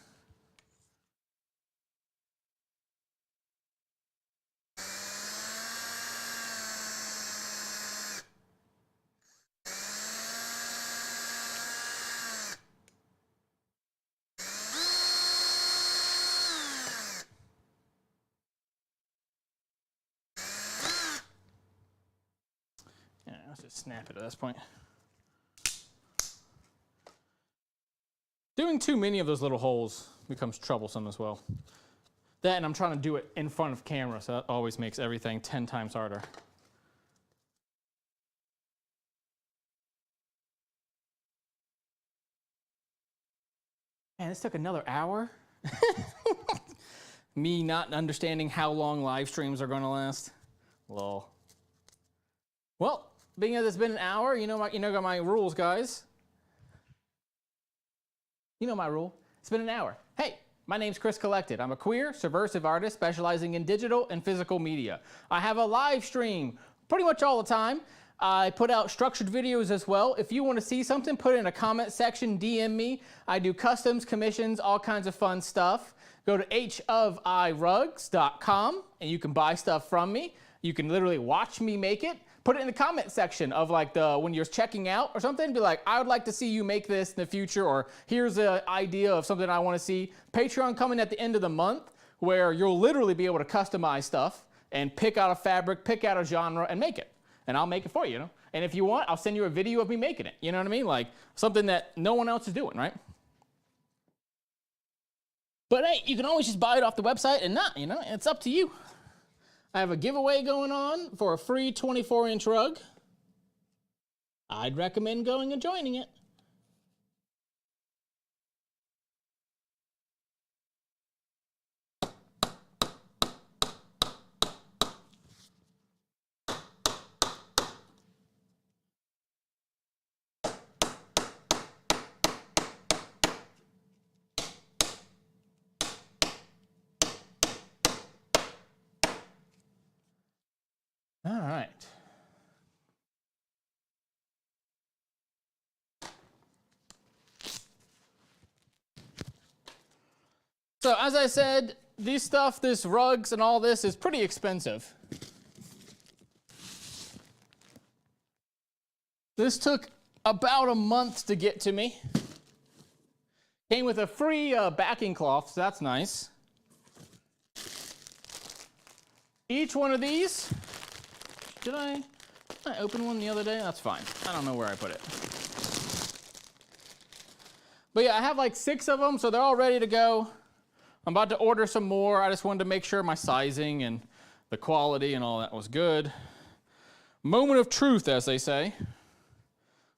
Yeah, let's just snap it at this point. Doing too many of those little holes becomes troublesome as well. That, and I'm trying to do it in front of camera, so that always makes everything 10 times harder. Man, this took another hour. Me not understanding how long live streams are going to last. Lol. Well, being as it's been an hour, you know my rules, guys. You know my rule. It's been an hour. Hey, my name's Chris Collected. I'm a queer, subversive artist specializing in digital and physical media. I have a live stream pretty much all the time. I put out structured videos as well. If you want to see something, put it in a comment section, DM me. I do customs, commissions, all kinds of fun stuff. Go to hofirugs.com and you can buy stuff from me. You can literally watch me make it. Put it in the comment section of like when you're checking out or something. Be like, I would like to see you make this in the future, or here's an idea of something I want to see. Patreon coming at the end of the month, where you'll literally be able to customize stuff and pick out a fabric, pick out a genre, and make it. And I'll make it for you, you know? And if you want, I'll send you a video of me making it. You know what I mean? Like something that no one else is doing, right? But hey, you can always just buy it off the website and not, you know? It's up to you. I have a giveaway going on for a free 24-inch rug. I'd recommend going and joining it. All right. So as I said, this rugs and all this is pretty expensive. This took about a month to get to me. Came with a free backing cloth, so that's nice. Each one of these, did I open one the other day? That's fine. I don't know where I put it. But yeah, I have like 6 of them, so they're all ready to go. I'm about to order some more. I just wanted to make sure my sizing and the quality and all that was good. Moment of truth, as they say.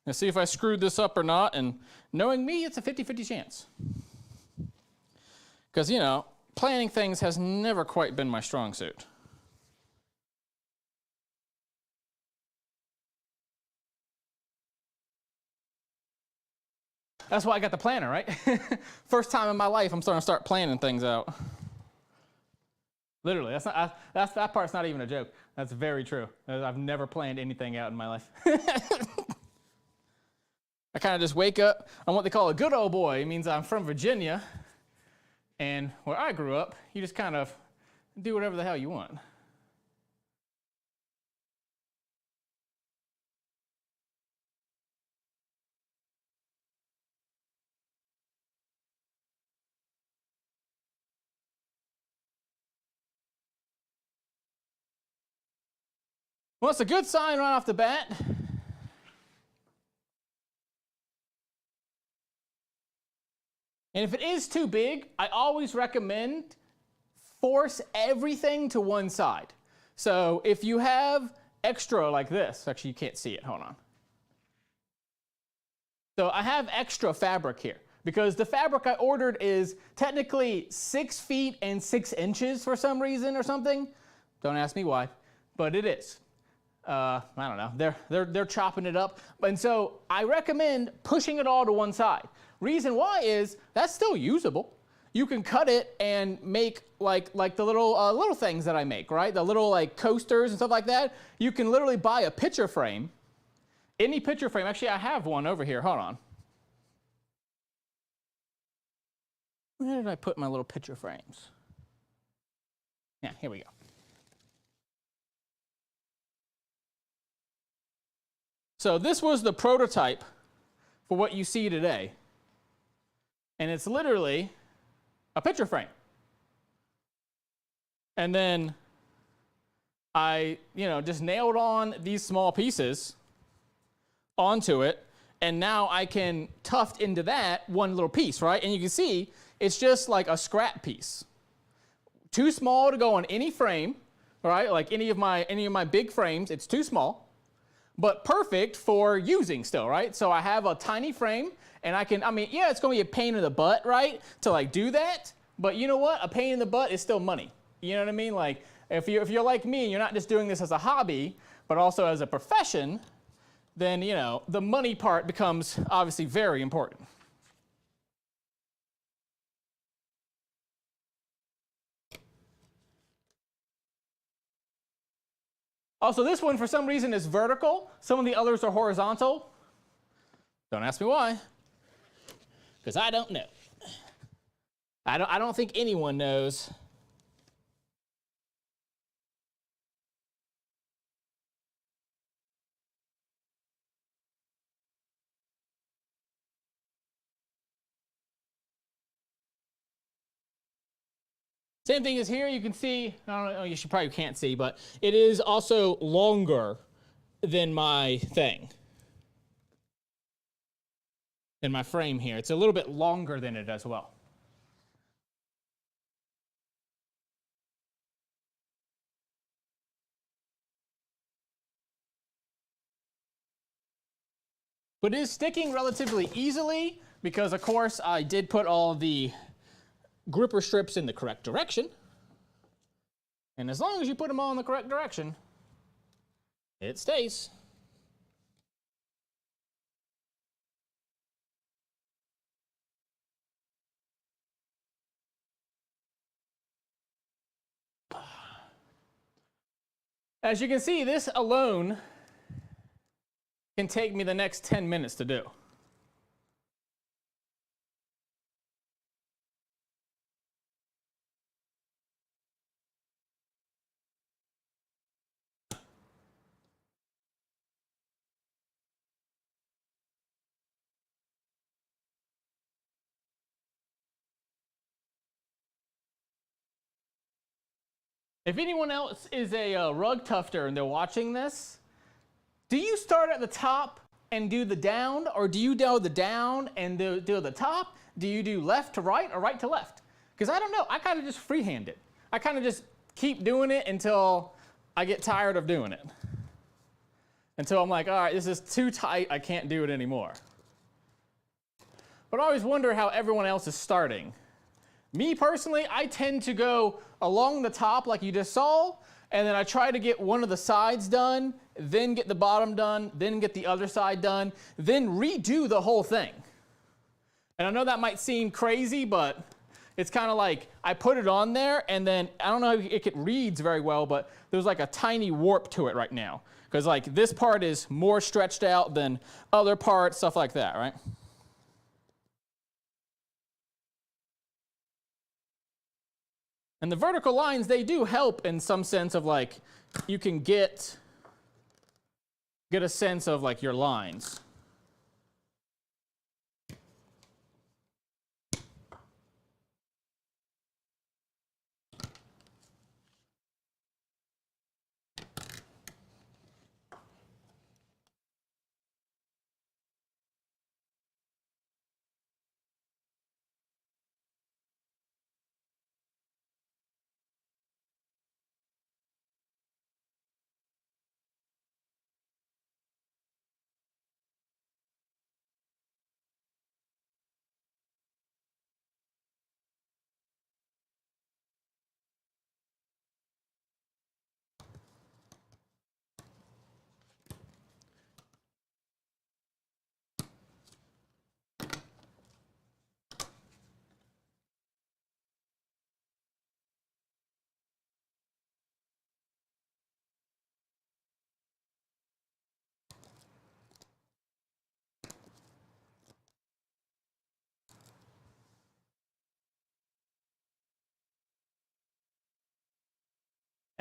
Let's see if I screwed this up or not, and knowing me, it's a 50-50 chance. Because, you know, planning things has never quite been my strong suit. That's why I got the planner, right? First time in my life, I'm starting to start planning things out. Literally, that part's not even a joke. That's very true. I've never planned anything out in my life. I kind of just wake up. I'm what they call a good old boy. It means I'm from Virginia, and where I grew up, you just kind of do whatever the hell you want. Well, it's a good sign right off the bat. And if it is too big, I always recommend force everything to one side. So if you have extra like this, actually you can't see it, hold on. So I have extra fabric here because the fabric I ordered is technically 6 feet and 6 inches for some reason or something. Don't ask me why, but it is. I don't know, they're chopping it up. And so I recommend pushing it all to one side. Reason why is that's still usable. You can cut it and make like the little things that I make, right? The little like coasters and stuff like that. You can literally buy a picture frame. Any picture frame. Actually, I have one over here. Hold on. Where did I put my little picture frames? Yeah, here we go. So this was the prototype for what you see today. And it's literally a picture frame. And then I, just nailed on these small pieces onto it, and now I can tuft into that one little piece, right? And you can see it's just like a scrap piece. Too small to go on any frame, right? Like any of my big frames, it's too small, but perfect for using still, right? So I have a tiny frame, and yeah, it's going to be a pain in the butt, right, to like do that, but you know what? A pain in the butt is still money. You know what I mean? Like if you're like me and you're not just doing this as a hobby, but also as a profession, then the money part becomes obviously very important. Also, this one for some reason is vertical. Some of the others are horizontal. Don't ask me why, because I don't know. I don't think anyone knows. Same thing as here, you can see, I don't know, you probably can't see, but it is also longer than my thing. Than my frame here. It's a little bit longer than it as well. But it is sticking relatively easily because, of course, I did put all the gripper strips in the correct direction. And as long as you put them all in the correct direction, it stays. As you can see, this alone can take me the next 10 minutes to do. If anyone else is a rug tufter and they're watching this, do you start at the top and do the down, or do you do the down and do the top? Do you do left to right or right to left? Because I don't know, I kind of just freehand it. I kind of just keep doing it until I get tired of doing it. Until I'm like, all right, this is too tight, I can't do it anymore. But I always wonder how everyone else is starting. Me personally, I tend to go along the top like you just saw, and then I try to get one of the sides done, then get the bottom done, then get the other side done, then redo the whole thing. And I know that might seem crazy, but it's kind of like I put it on there, and then I don't know if it reads very well, but there's like a tiny warp to it right now. Because like this part is more stretched out than other parts, stuff like that, right? And the vertical lines, they do help in some sense of like, you can get a sense of like your lines.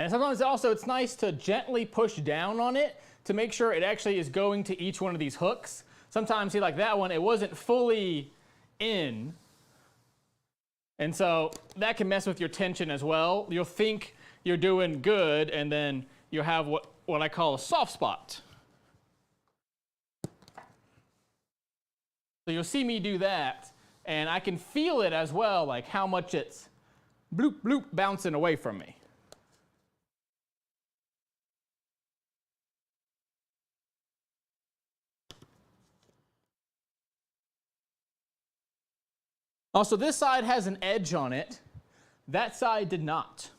And sometimes also it's nice to gently push down on it to make sure it actually is going to each one of these hooks. Sometimes, see, like that one, it wasn't fully in. And so that can mess with your tension as well. You'll think you're doing good, and then you'll have what I call a soft spot. So you'll see me do that, and I can feel it as well, like how much it's bloop, bloop, bouncing away from me. Also, this side has an edge on it. That side did not.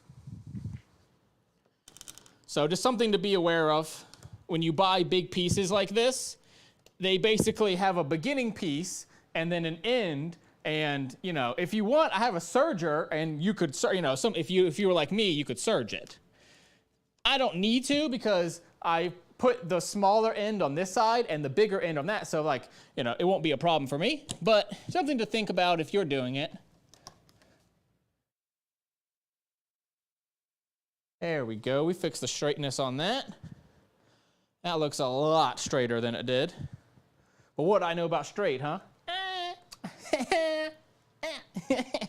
So just something to be aware of. When you buy big pieces like this, they basically have a beginning piece and then an end. And, you know, if you want, I have a serger, and you could, you know, if you were like me, you could serge it. I don't need to, because I put the smaller end on this side and the bigger end on that, so like, you know, it won't be a problem for me, but something to think about if you're doing it. There we go, we fixed the straightness on that. That looks a lot straighter than it did. But what do I know about straight, huh?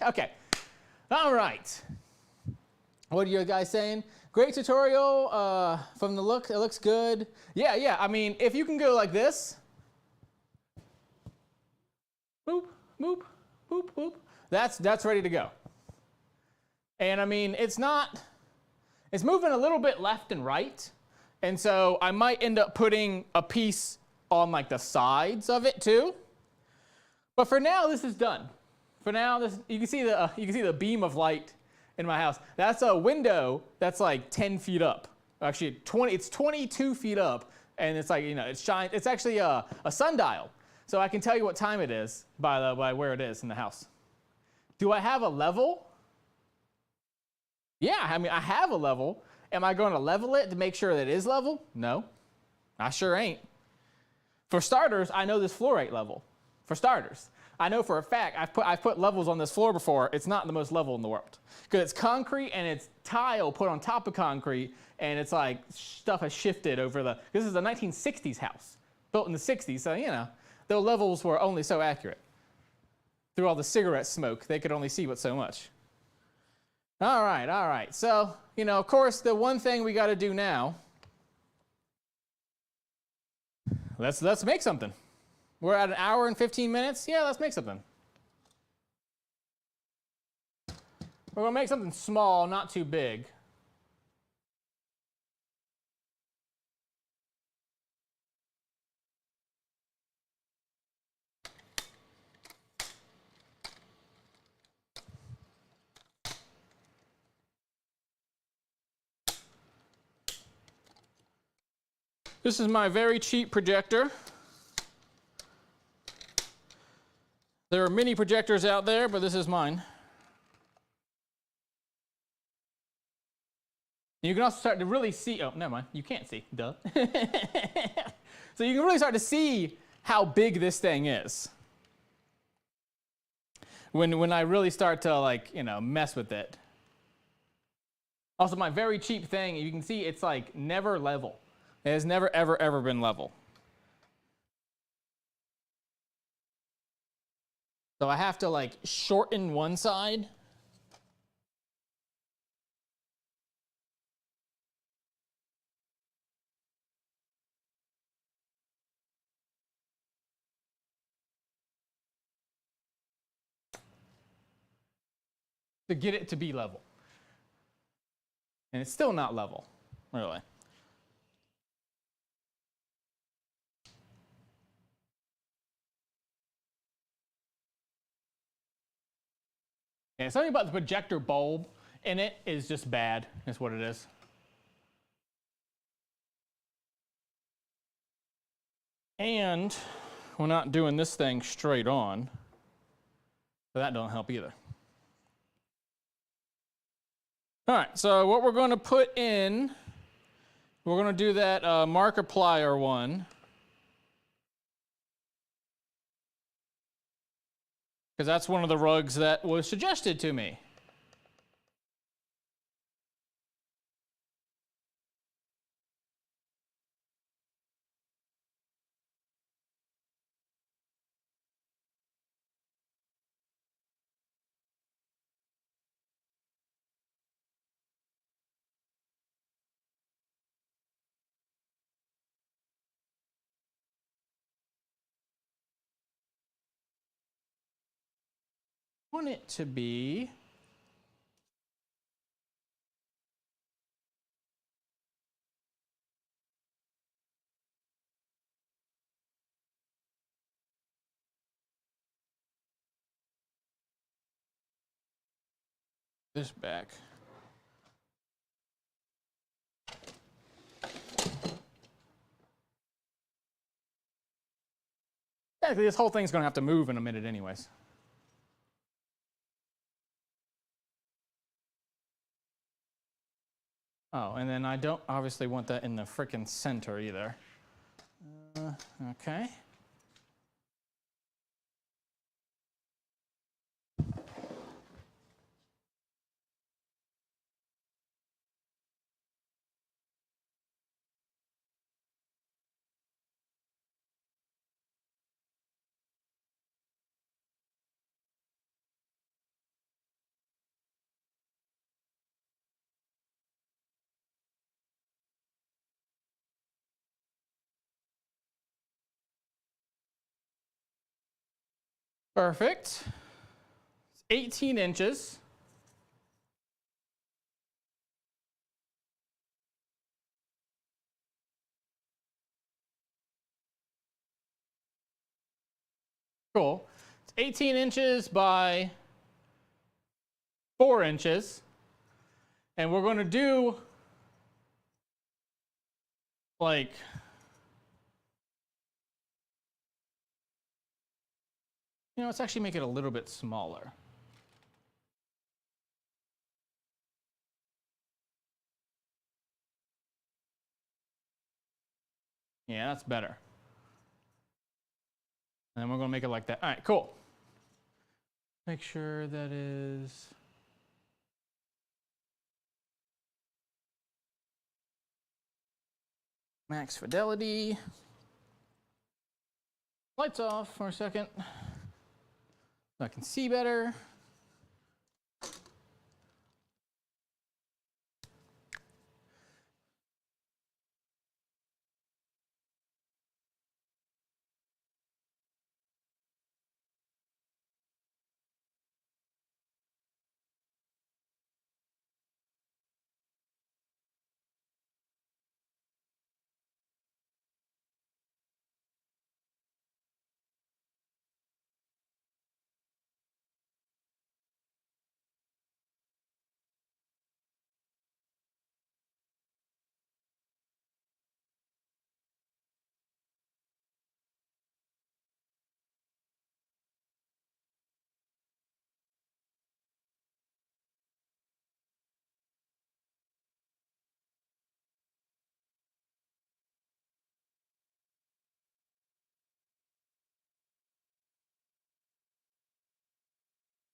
Okay, all right. What are you guys saying? Great tutorial, from the look, it looks good. Yeah, I mean, if you can go like this, boop, boop, boop, boop, that's ready to go. And I mean, it's moving a little bit left and right, and so I might end up putting a piece on like the sides of it too. But for now, this is done. For now, you can see the beam of light in my house. That's a window that's like 10 feet up. Actually, it's 22 feet up, and it's like, you know, it's actually a sundial. So I can tell you what time it is by where it is in the house. Do I have a level? Yeah, I mean, I have a level. Am I going to level it to make sure that it is level? No, I sure ain't. For starters, I know this floor ain't level. For starters. I know for a fact, I've put levels on this floor before, it's not the most level in the world. Because it's concrete and it's tile put on top of concrete, and it's like stuff has shifted over this is a 1960s house, built in the 60s, so you know, the levels were only so accurate. Through all the cigarette smoke, they could only see but so much. All right, so, you know, of course, the one thing we gotta do now, let's make something. We're at 1 hour and 15 minutes. Yeah, let's make something. We're going to make something small, not too big. This is my very cheap projector. There are many projectors out there, but this is mine. You can also start to really see, oh, never mind, you can't see, duh. So you can really start to see how big this thing is. When I really start to, like, you know, mess with it. Also, my very cheap thing, you can see it's like never level. It has never, ever been level. So I have to like shorten one side. To get it to be level. And it's still not level, really. Yeah, something about the projector bulb in it is just bad, is what it is. And we're not doing this thing straight on, so that don't help either. All right, so what we're going to put in, we're going to do that Markiplier one. Because that's one of the rugs that was suggested to me. want it to be this back. Actually, this whole thing's gonna have to move in a minute anyways. Oh, and then I don't obviously want that in the frickin' center either. Okay. Perfect. It's 18 inches. Cool. It's 18 inches by 4 inches. And we're going to do like let's actually make it a little bit smaller. Yeah, that's better. And then we're going to make it like that. All right, cool. Make sure that is max fidelity. Lights off for a second so I can see better.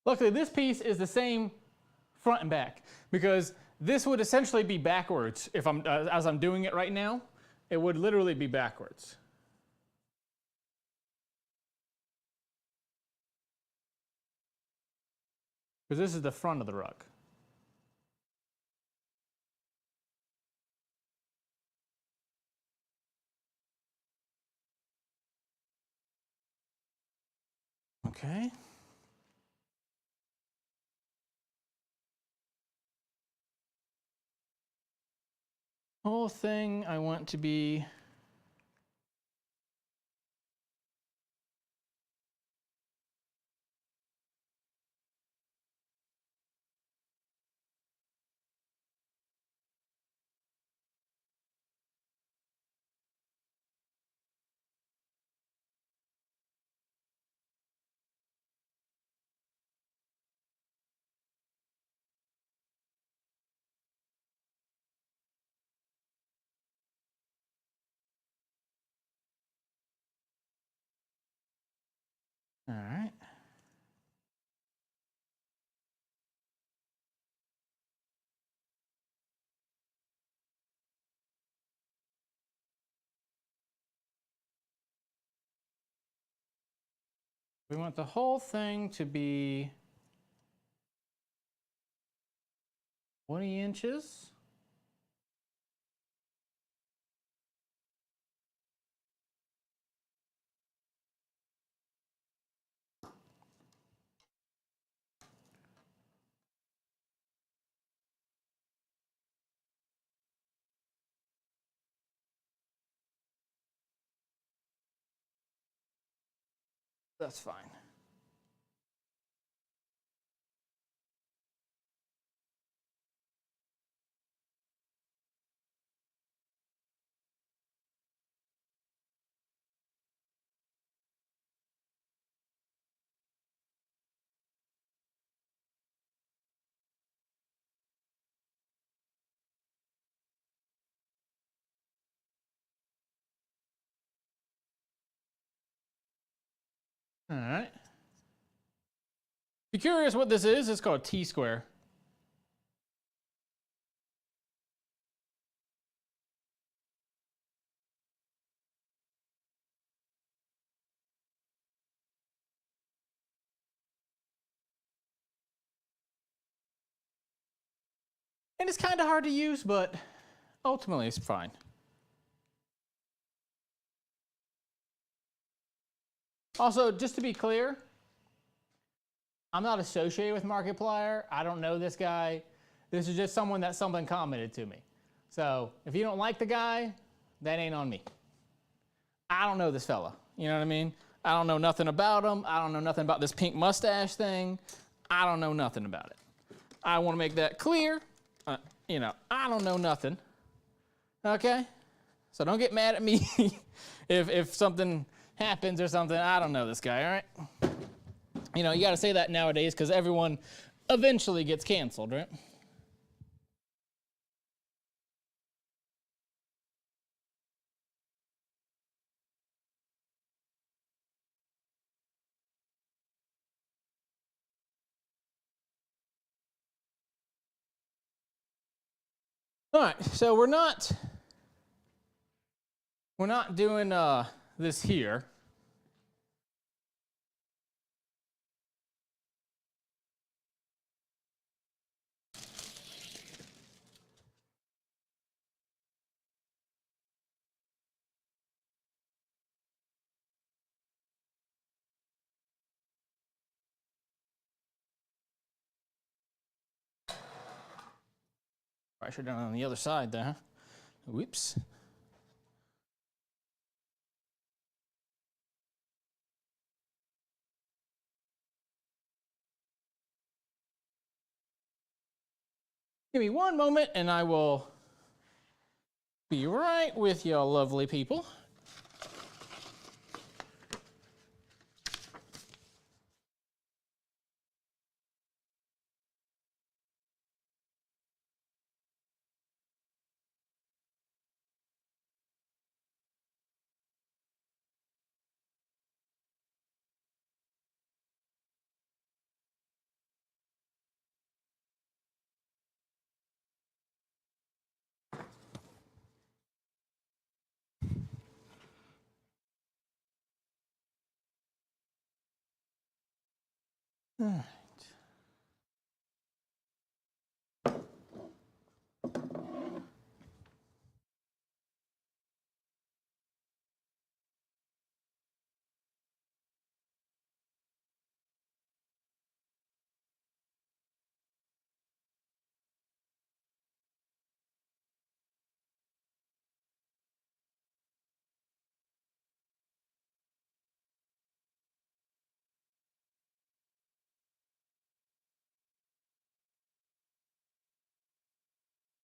Luckily, this piece is the same front and back because this would essentially be backwards if I'm as I'm doing it right now. It would literally be backwards. Because this is the front of the rug. Okay. Whole thing I want to be all right. We want the whole thing to be 20 inches. That's fine. All right. If you're curious what this is, it's called T-square. And it's kind of hard to use, but ultimately it's fine. Also, just to be clear, I'm not associated with Markiplier. I don't know this guy. This is just someone that someone commented to me. So if you don't like the guy, that ain't on me. I don't know this fella. You know what I mean? I don't know nothing about him. I don't know nothing about this pink mustache thing. I don't know nothing about it. I want to make that clear. You know, I don't know nothing. Okay? So don't get mad at me if something happens or something. I don't know this guy, all right? You know, you got to say that nowadays because everyone eventually gets canceled, right? All right, so we're not doing this here. I should have done it on the other side there, huh? Whoops. Give me one moment and I will be right with you lovely people. All right.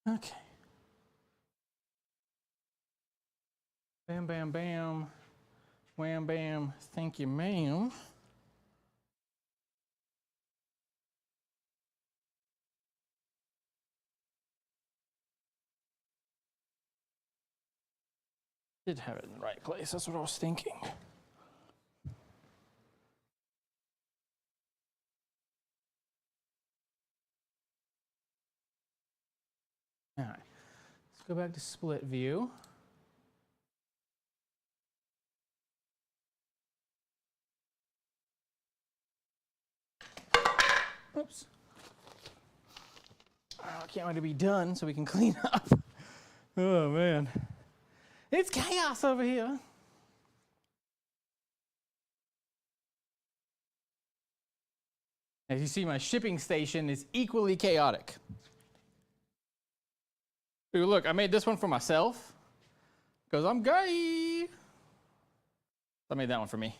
Okay. Bam, bam, bam. Wham, bam. Thank you, ma'am. Did have it in the right place. That's what I was thinking. All right. Let's go back to split view. Oops. Oh, I can't wait to be done so we can clean up. Oh, man. It's chaos over here. As you see, my shipping station is equally chaotic. Ooh, look, I made this one for myself because I'm gay. I made that one for me.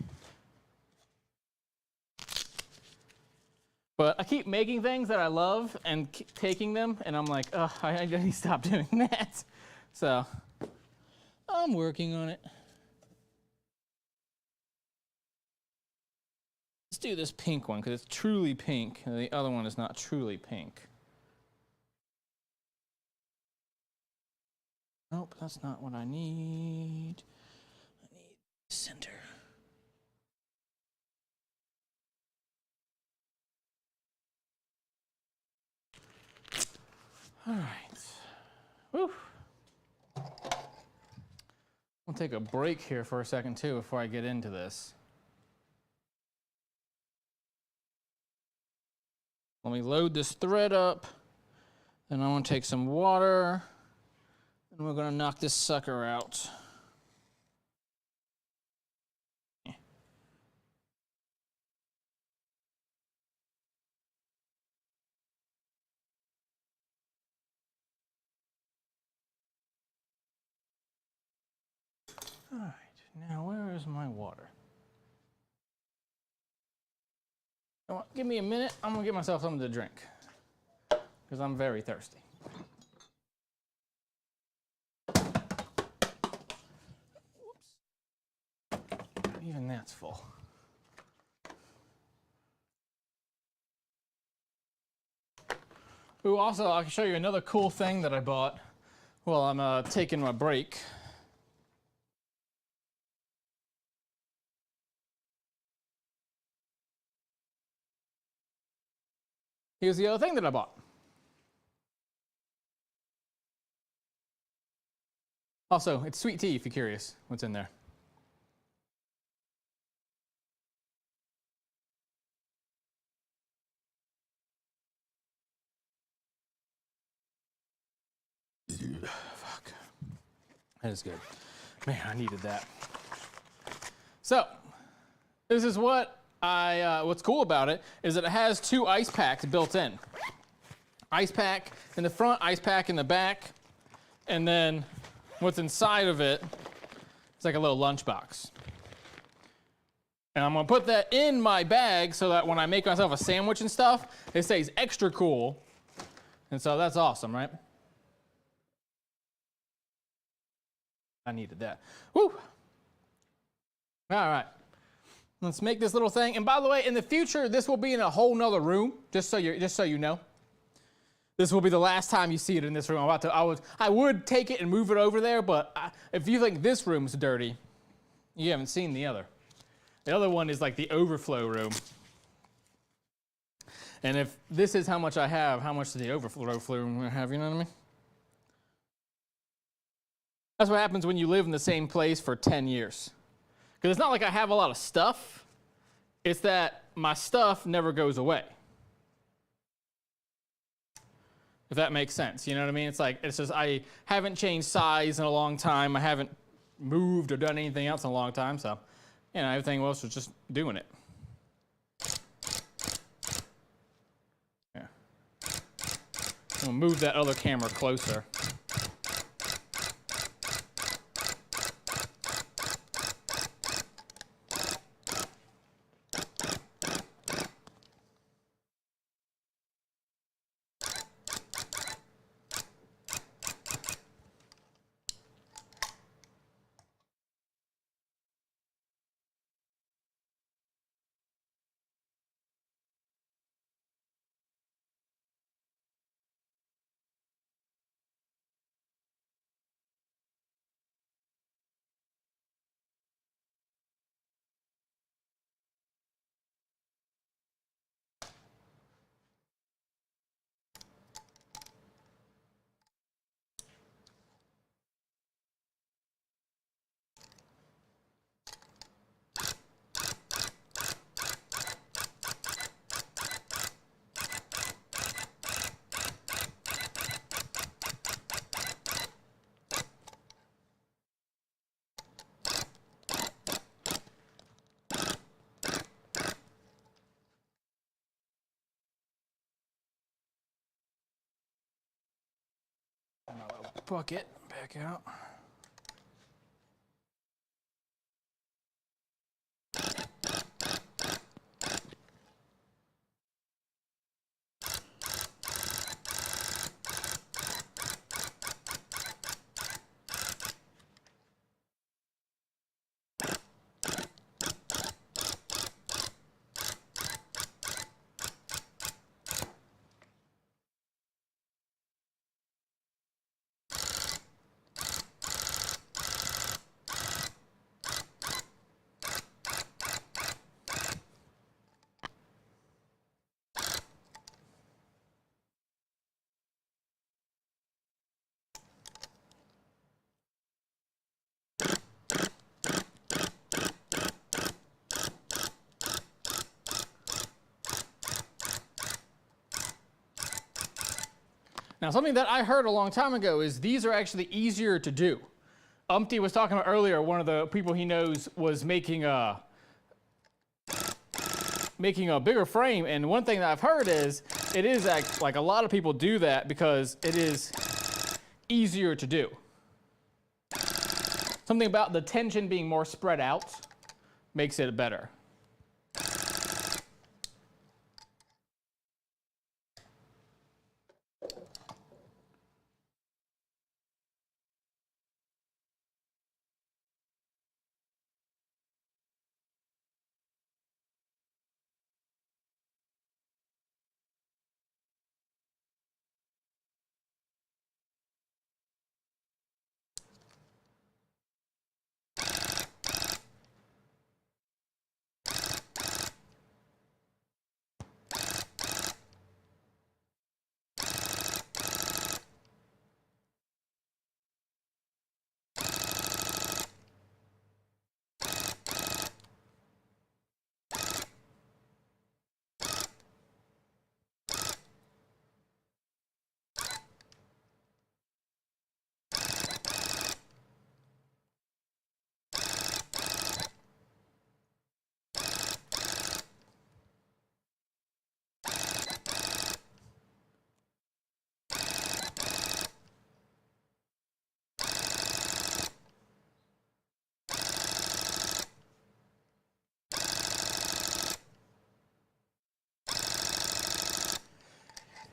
But I keep making things that I love and keep taking them, and I'm like, oh, I need to stop doing that. So I'm working on it. Let's do this pink one because it's truly pink, and the other one is not truly pink. Nope, that's not what I need. I need center. All right. Whew. I'll take a break here for a second too before I get into this. Let me load this thread up, and I want to take some water, and we're going to knock this sucker out. All right, now where is my water? Give me a minute. I'm going to get myself something to drink because I'm very thirsty. Whoops. Even that's full. Ooh, also, I can show you another cool thing that I bought while I'm taking my break. Here's the other thing that I bought. Also, it's sweet tea if you're curious what's in there. Fuck. That is good. Man, I needed that. So, this is what what's cool about it is that it has 2 ice packs built in. Ice pack in the front, ice pack in the back, and then what's inside of it is like a little lunchbox. And I'm gonna put that in my bag so that when I make myself a sandwich and stuff, it stays extra cool. And so that's awesome, right? I needed that. Woo! All right. Let's make this little thing. And by the way, in the future, this will be in a whole nother room, just so you know. This will be the last time you see it in this room. I would take it and move it over there, but if you think this room's dirty, you haven't seen the other. The other one is like the overflow room. And if this is how much I have, how much does the overflow room have, you know what I mean? That's what happens when you live in the same place for 10 years. Because it's not like I have a lot of stuff. It's that my stuff never goes away. If that makes sense, you know what I mean? It's just I haven't changed size in a long time. I haven't moved or done anything else in a long time. So, you know, everything else was just doing it. Yeah. I'm gonna move that other camera closer. Bucket back out. Now, something that I heard a long time ago is these are actually easier to do. Umpty was talking about earlier, one of the people he knows was making a bigger frame, and one thing that I've heard is it is like a lot of people do that because it is easier to do. Something about the tension being more spread out makes it better.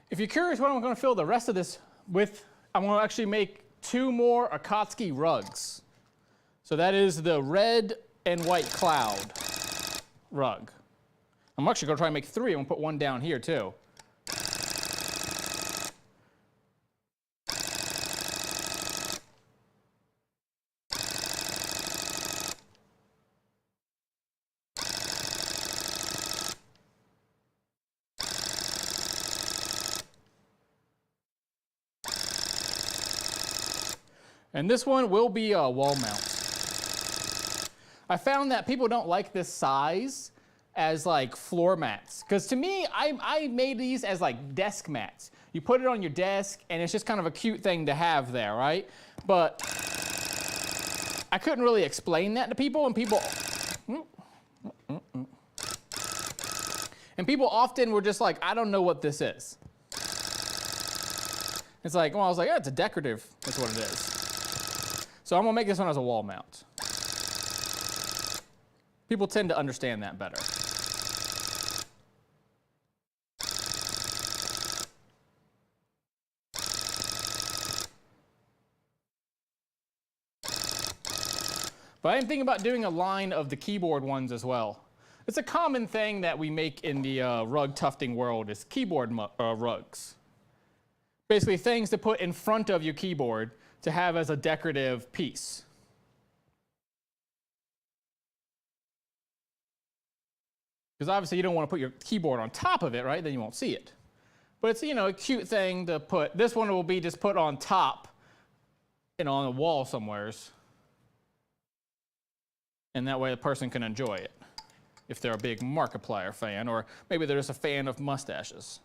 If you're curious what I'm going to fill the rest of this with, I'm going to actually make 2 more Akatsuki rugs. So that is the red and white cloud rug. I'm actually going to try and make 3. I'm going to put 1 down here too. And this one will be a wall mount. I found that people don't like this size as like floor mats. Because to me, I made these as like desk mats. You put it on your desk and it's just kind of a cute thing to have there, right? But I couldn't really explain that to people, and people often were just like, I don't know what this is. It's like, well, I was like, yeah, it's a decorative, that's what it is. So I'm gonna make this one as a wall mount. People tend to understand that better. But I am thinking about doing a line of the keyboard ones as well. It's a common thing that we make in the rug tufting world is keyboard rugs. Basically things to put in front of your keyboard to have as a decorative piece. Because obviously you don't want to put your keyboard on top of it, right? Then you won't see it. But it's, you know, a cute thing to put. This one will be just put on top, you know, on the wall somewheres. And that way the person can enjoy it if they're a big Markiplier fan, or maybe they're just a fan of mustaches.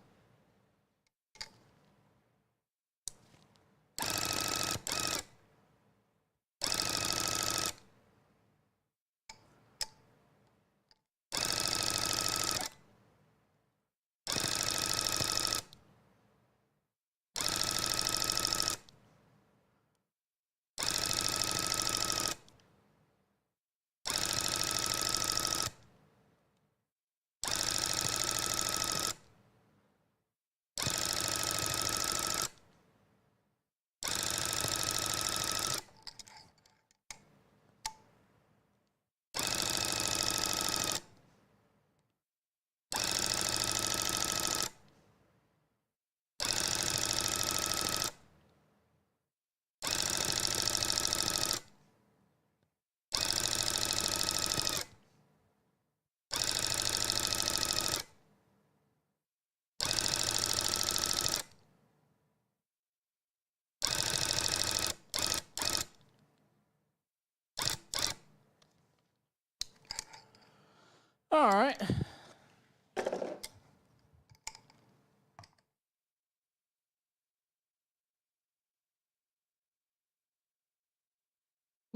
All right.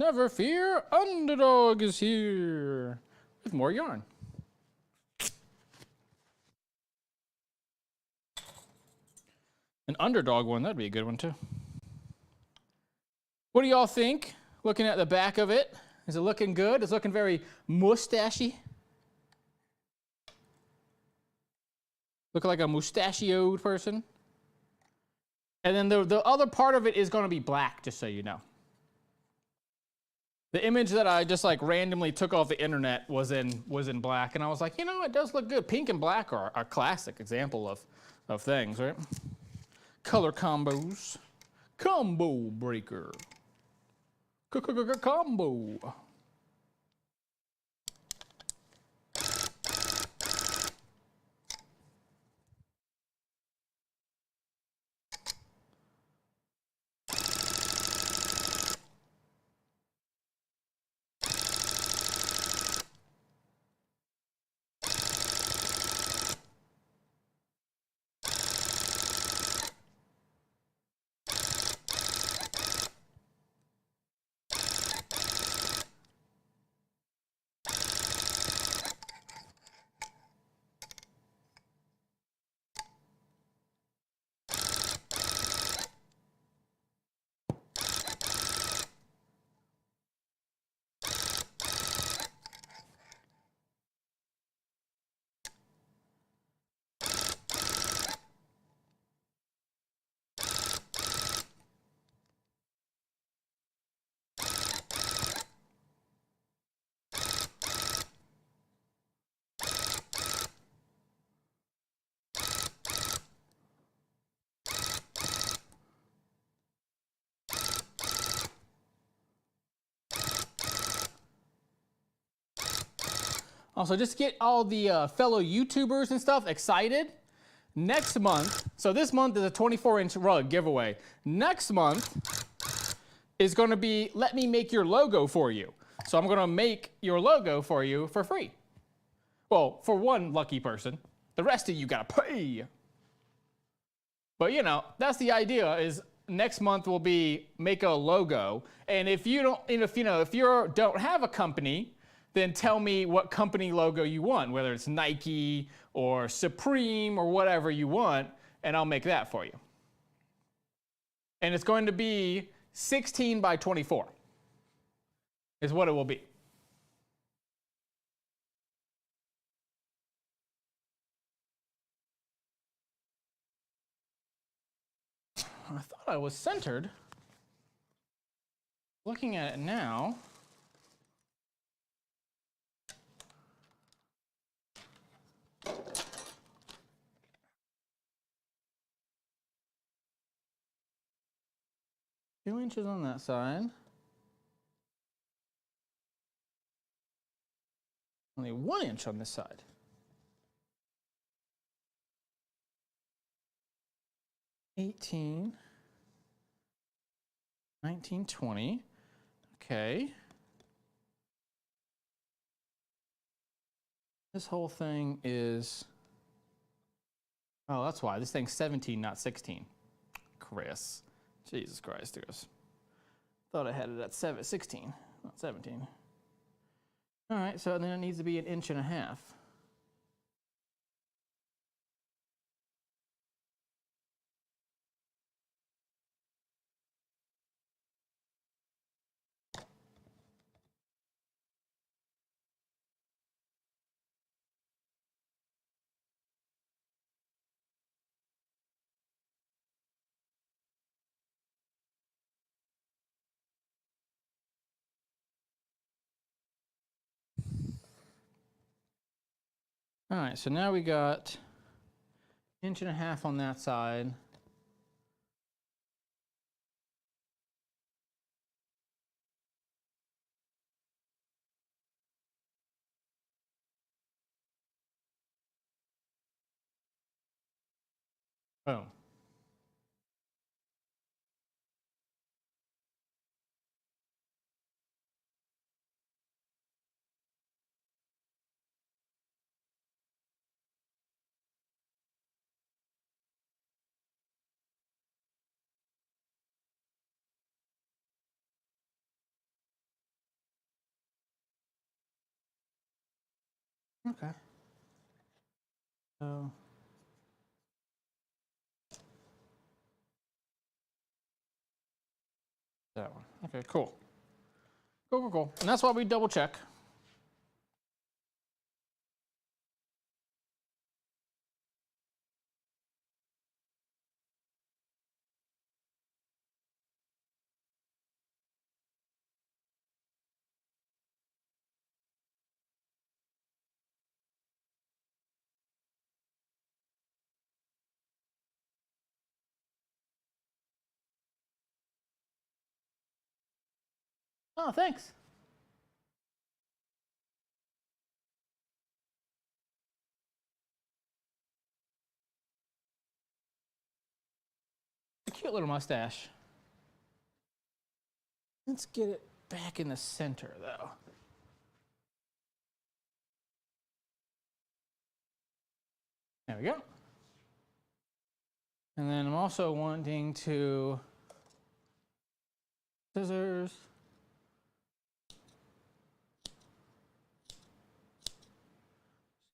Never fear, Underdog is here with more yarn. An Underdog one, that'd be a good one too. What do y'all think? Looking at the back of it, is it looking good? It's looking very mustachy. Looking like a mustachioed person. And then the other part of it is going to be black, just so you know. The image that I just like randomly took off the internet was in black, and I was like, you know, it does look good. Pink and black are a classic example of things, right? Color combos. Combo breaker. Combo. Also, just get all the fellow YouTubers and stuff excited. Next month, so this month is a 24-inch rug giveaway. Next month is going to be, let me make your logo for you. So I'm going to make your logo for you for free. Well, for one lucky person. The rest of you got to pay. But you know, that's the idea, is next month will be make a logo. And if you don't, if you don't have a company, then tell me what company logo you want, whether it's Nike or Supreme or whatever you want, and I'll make that for you. And it's going to be 16 by 24 is what it will be. I thought I was centered. Looking at it now, two inches on that side. Only 1 inch on this side. $18, $19, $20. Okay. This whole thing is, oh, that's why. This thing's 17, not 16. Chris. Jesus Christ. Thought I had it at 16, not 17. All right, so then it needs to be 1.5 inches. All right, so now we got 1.5 inches on that side. Boom. Okay. So. That one. Okay, cool. Cool. And that's why we double check. Oh, thanks. A cute little mustache. Let's get it back in the center, though. There we go. And then I'm also wanting to scissors.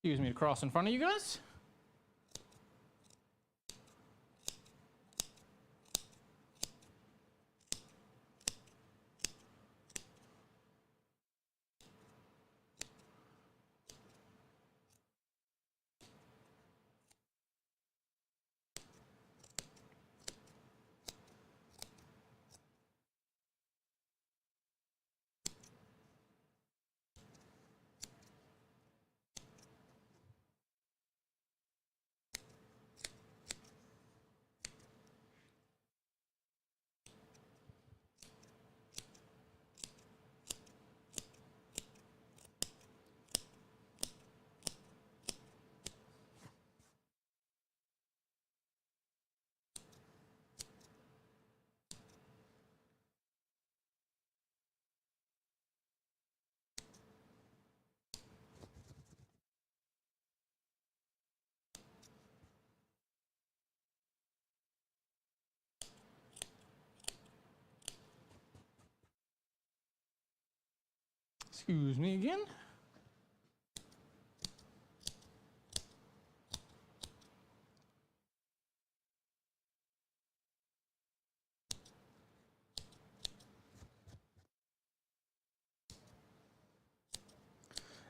Excuse me to cross in front of you guys. Excuse me again.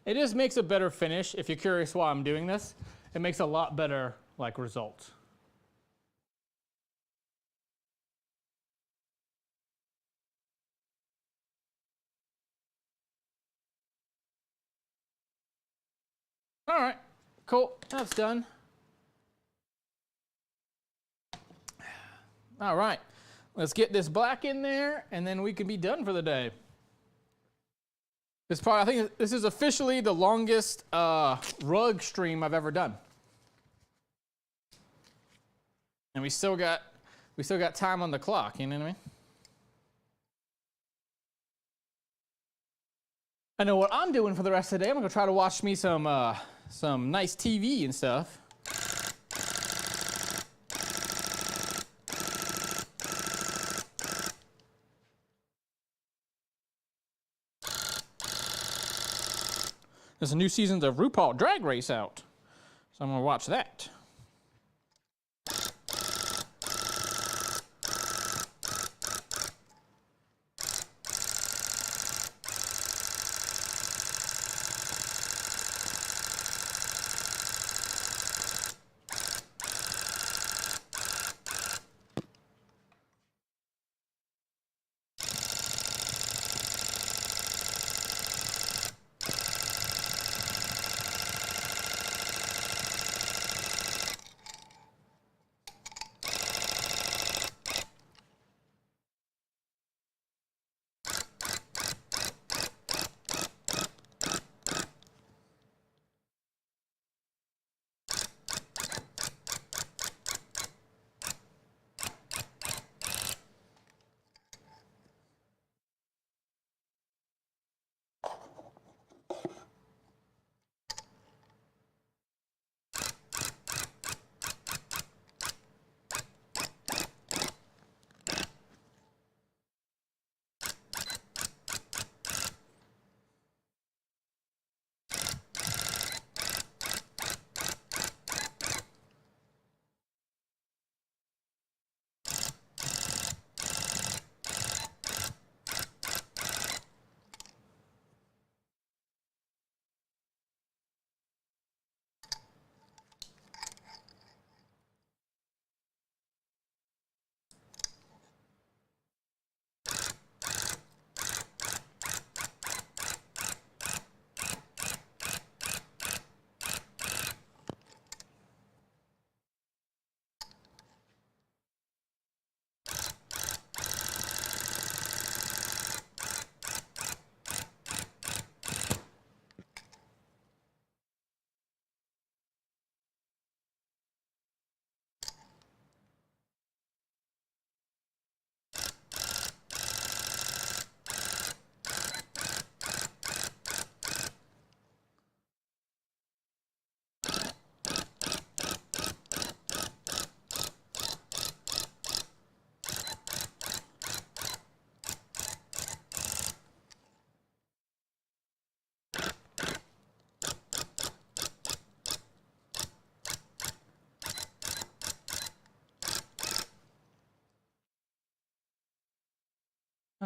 It just makes a better finish. If you're curious why I'm doing this, it makes a lot better like results. All right, cool, that's done. All right, let's get this black in there and then we can be done for the day. This part, I think this is officially the longest rug stream I've ever done. And we still got time on the clock, you know what I mean? I know what I'm doing for the rest of the day. I'm gonna try to watch me some nice TV and stuff. There's a new season of RuPaul Drag Race out, so I'm gonna watch that.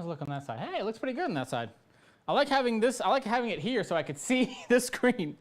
Let's look on that side. Hey, it looks pretty good on that side. I like having this, I like having it here so I could see the screen.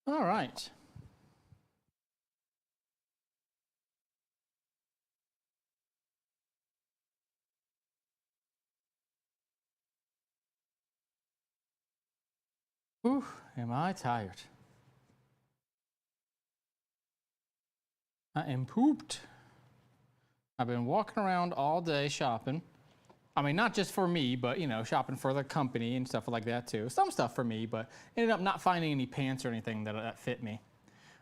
All right. Whew, am I tired. I am pooped. I've been walking around all day shopping. I mean, not just for me, but, you know, shopping for the company and stuff like that too. Some stuff for me, but ended up not finding any pants or anything that fit me.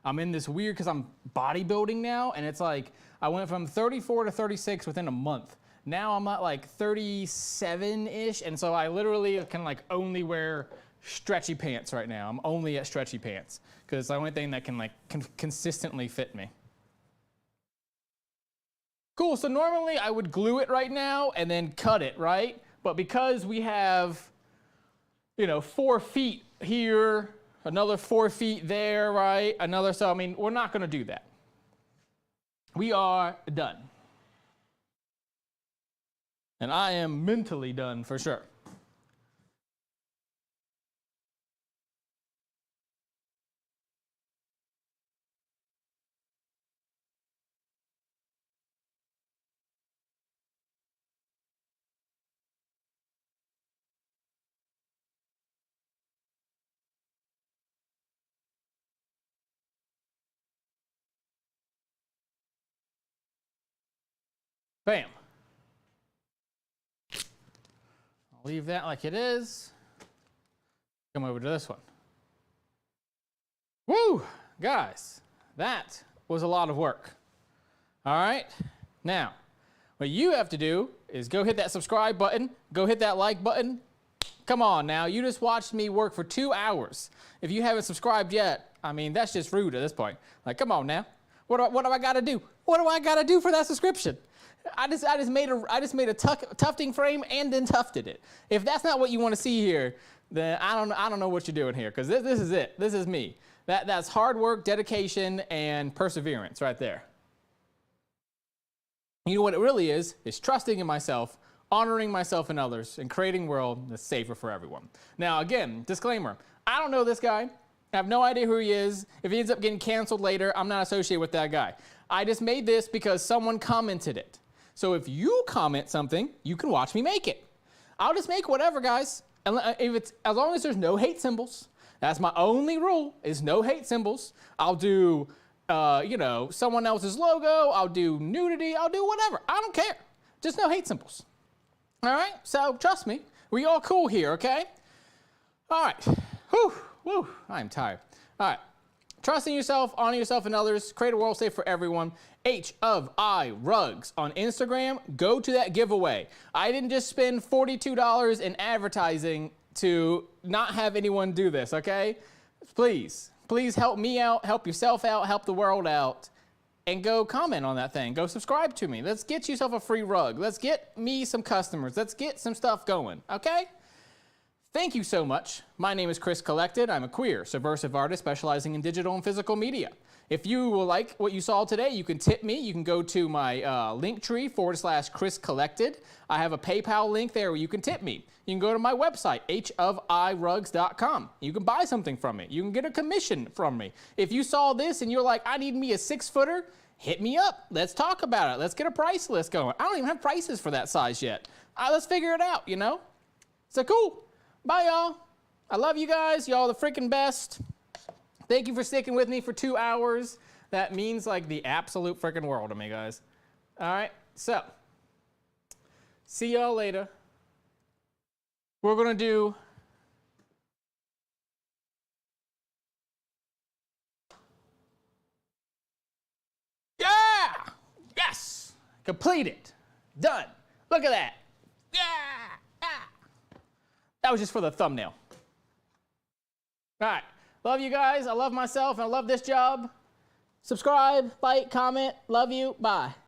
I'm in this weird, because I'm bodybuilding now, and it's like, I went from 34 to 36 within a month. Now I'm at like 37-ish, and so I literally can like only wear stretchy pants right now. I'm only at stretchy pants, because it's the only thing that can like consistently fit me. Cool, so normally I would glue it right now and then cut it, right? But because we have, you know, 4 feet here, another 4 feet there, right? Another, so I mean, we're not gonna do that. We are done. And I am mentally done for sure. Bam. I'll leave that like it is. Come over to this one. Woo! Guys, that was a lot of work. All right? Now, what you have to do is go hit that subscribe button, go hit that like button. Come on now, you just watched me work for 2 hours. If you haven't subscribed yet, I mean, that's just rude at this point. Like, come on now. What do I gotta do? What do I gotta do for that subscription? I just made a tufting frame and then tufted it. If that's not what you want to see here, then I don't know what you're doing here, because this is it. This is me. That's hard work, dedication, and perseverance right there. You know what it really is trusting in myself, honoring myself and others, and creating a world that's safer for everyone. Now again, disclaimer, I don't know this guy. I have no idea who he is. If he ends up getting canceled later, I'm not associated with that guy. I just made this because someone commented it. So if you comment something, you can watch me make it. I'll just make whatever, guys. As long as there's no hate symbols. That's my only rule, is no hate symbols. I'll do, you know, someone else's logo. I'll do nudity. I'll do whatever. I don't care. Just no hate symbols. All right? So trust me. We all cool here, okay? All right. Whew. Whew. I'm tired. All right. Trust in yourself, honor yourself and others, create a world safe for everyone. H of I Rugs on Instagram. Go to that giveaway. I didn't just spend $42 in advertising to not have anyone do this, okay? Please help me out, help yourself out, help the world out, and go comment on that thing. Go subscribe to me. Let's get yourself a free rug. Let's get me some customers. Let's get some stuff going, okay? Thank you so much. My name is Chris Collected. I'm a queer, subversive artist specializing in digital and physical media. If you will like what you saw today, you can tip me. You can go to my Linktree /Chris Collected. I have a PayPal link there where you can tip me. You can go to my website, hofirugs.com. You can buy something from me. You can get a commission from me. If you saw this and you're like, I need me a 6-footer, hit me up. Let's talk about it. Let's get a price list going. I don't even have prices for that size yet. Let's figure it out, you know? So cool. Bye, y'all. I love you guys. Y'all the freaking best. Thank you for sticking with me for 2 hours. That means like the absolute freaking world to me, guys. All right, so see y'all later. We're gonna do yes, completed, done. Look at that. That was just for the thumbnail. All right. Love you guys. I love myself and I love this job. Subscribe, like, comment. Love you. Bye.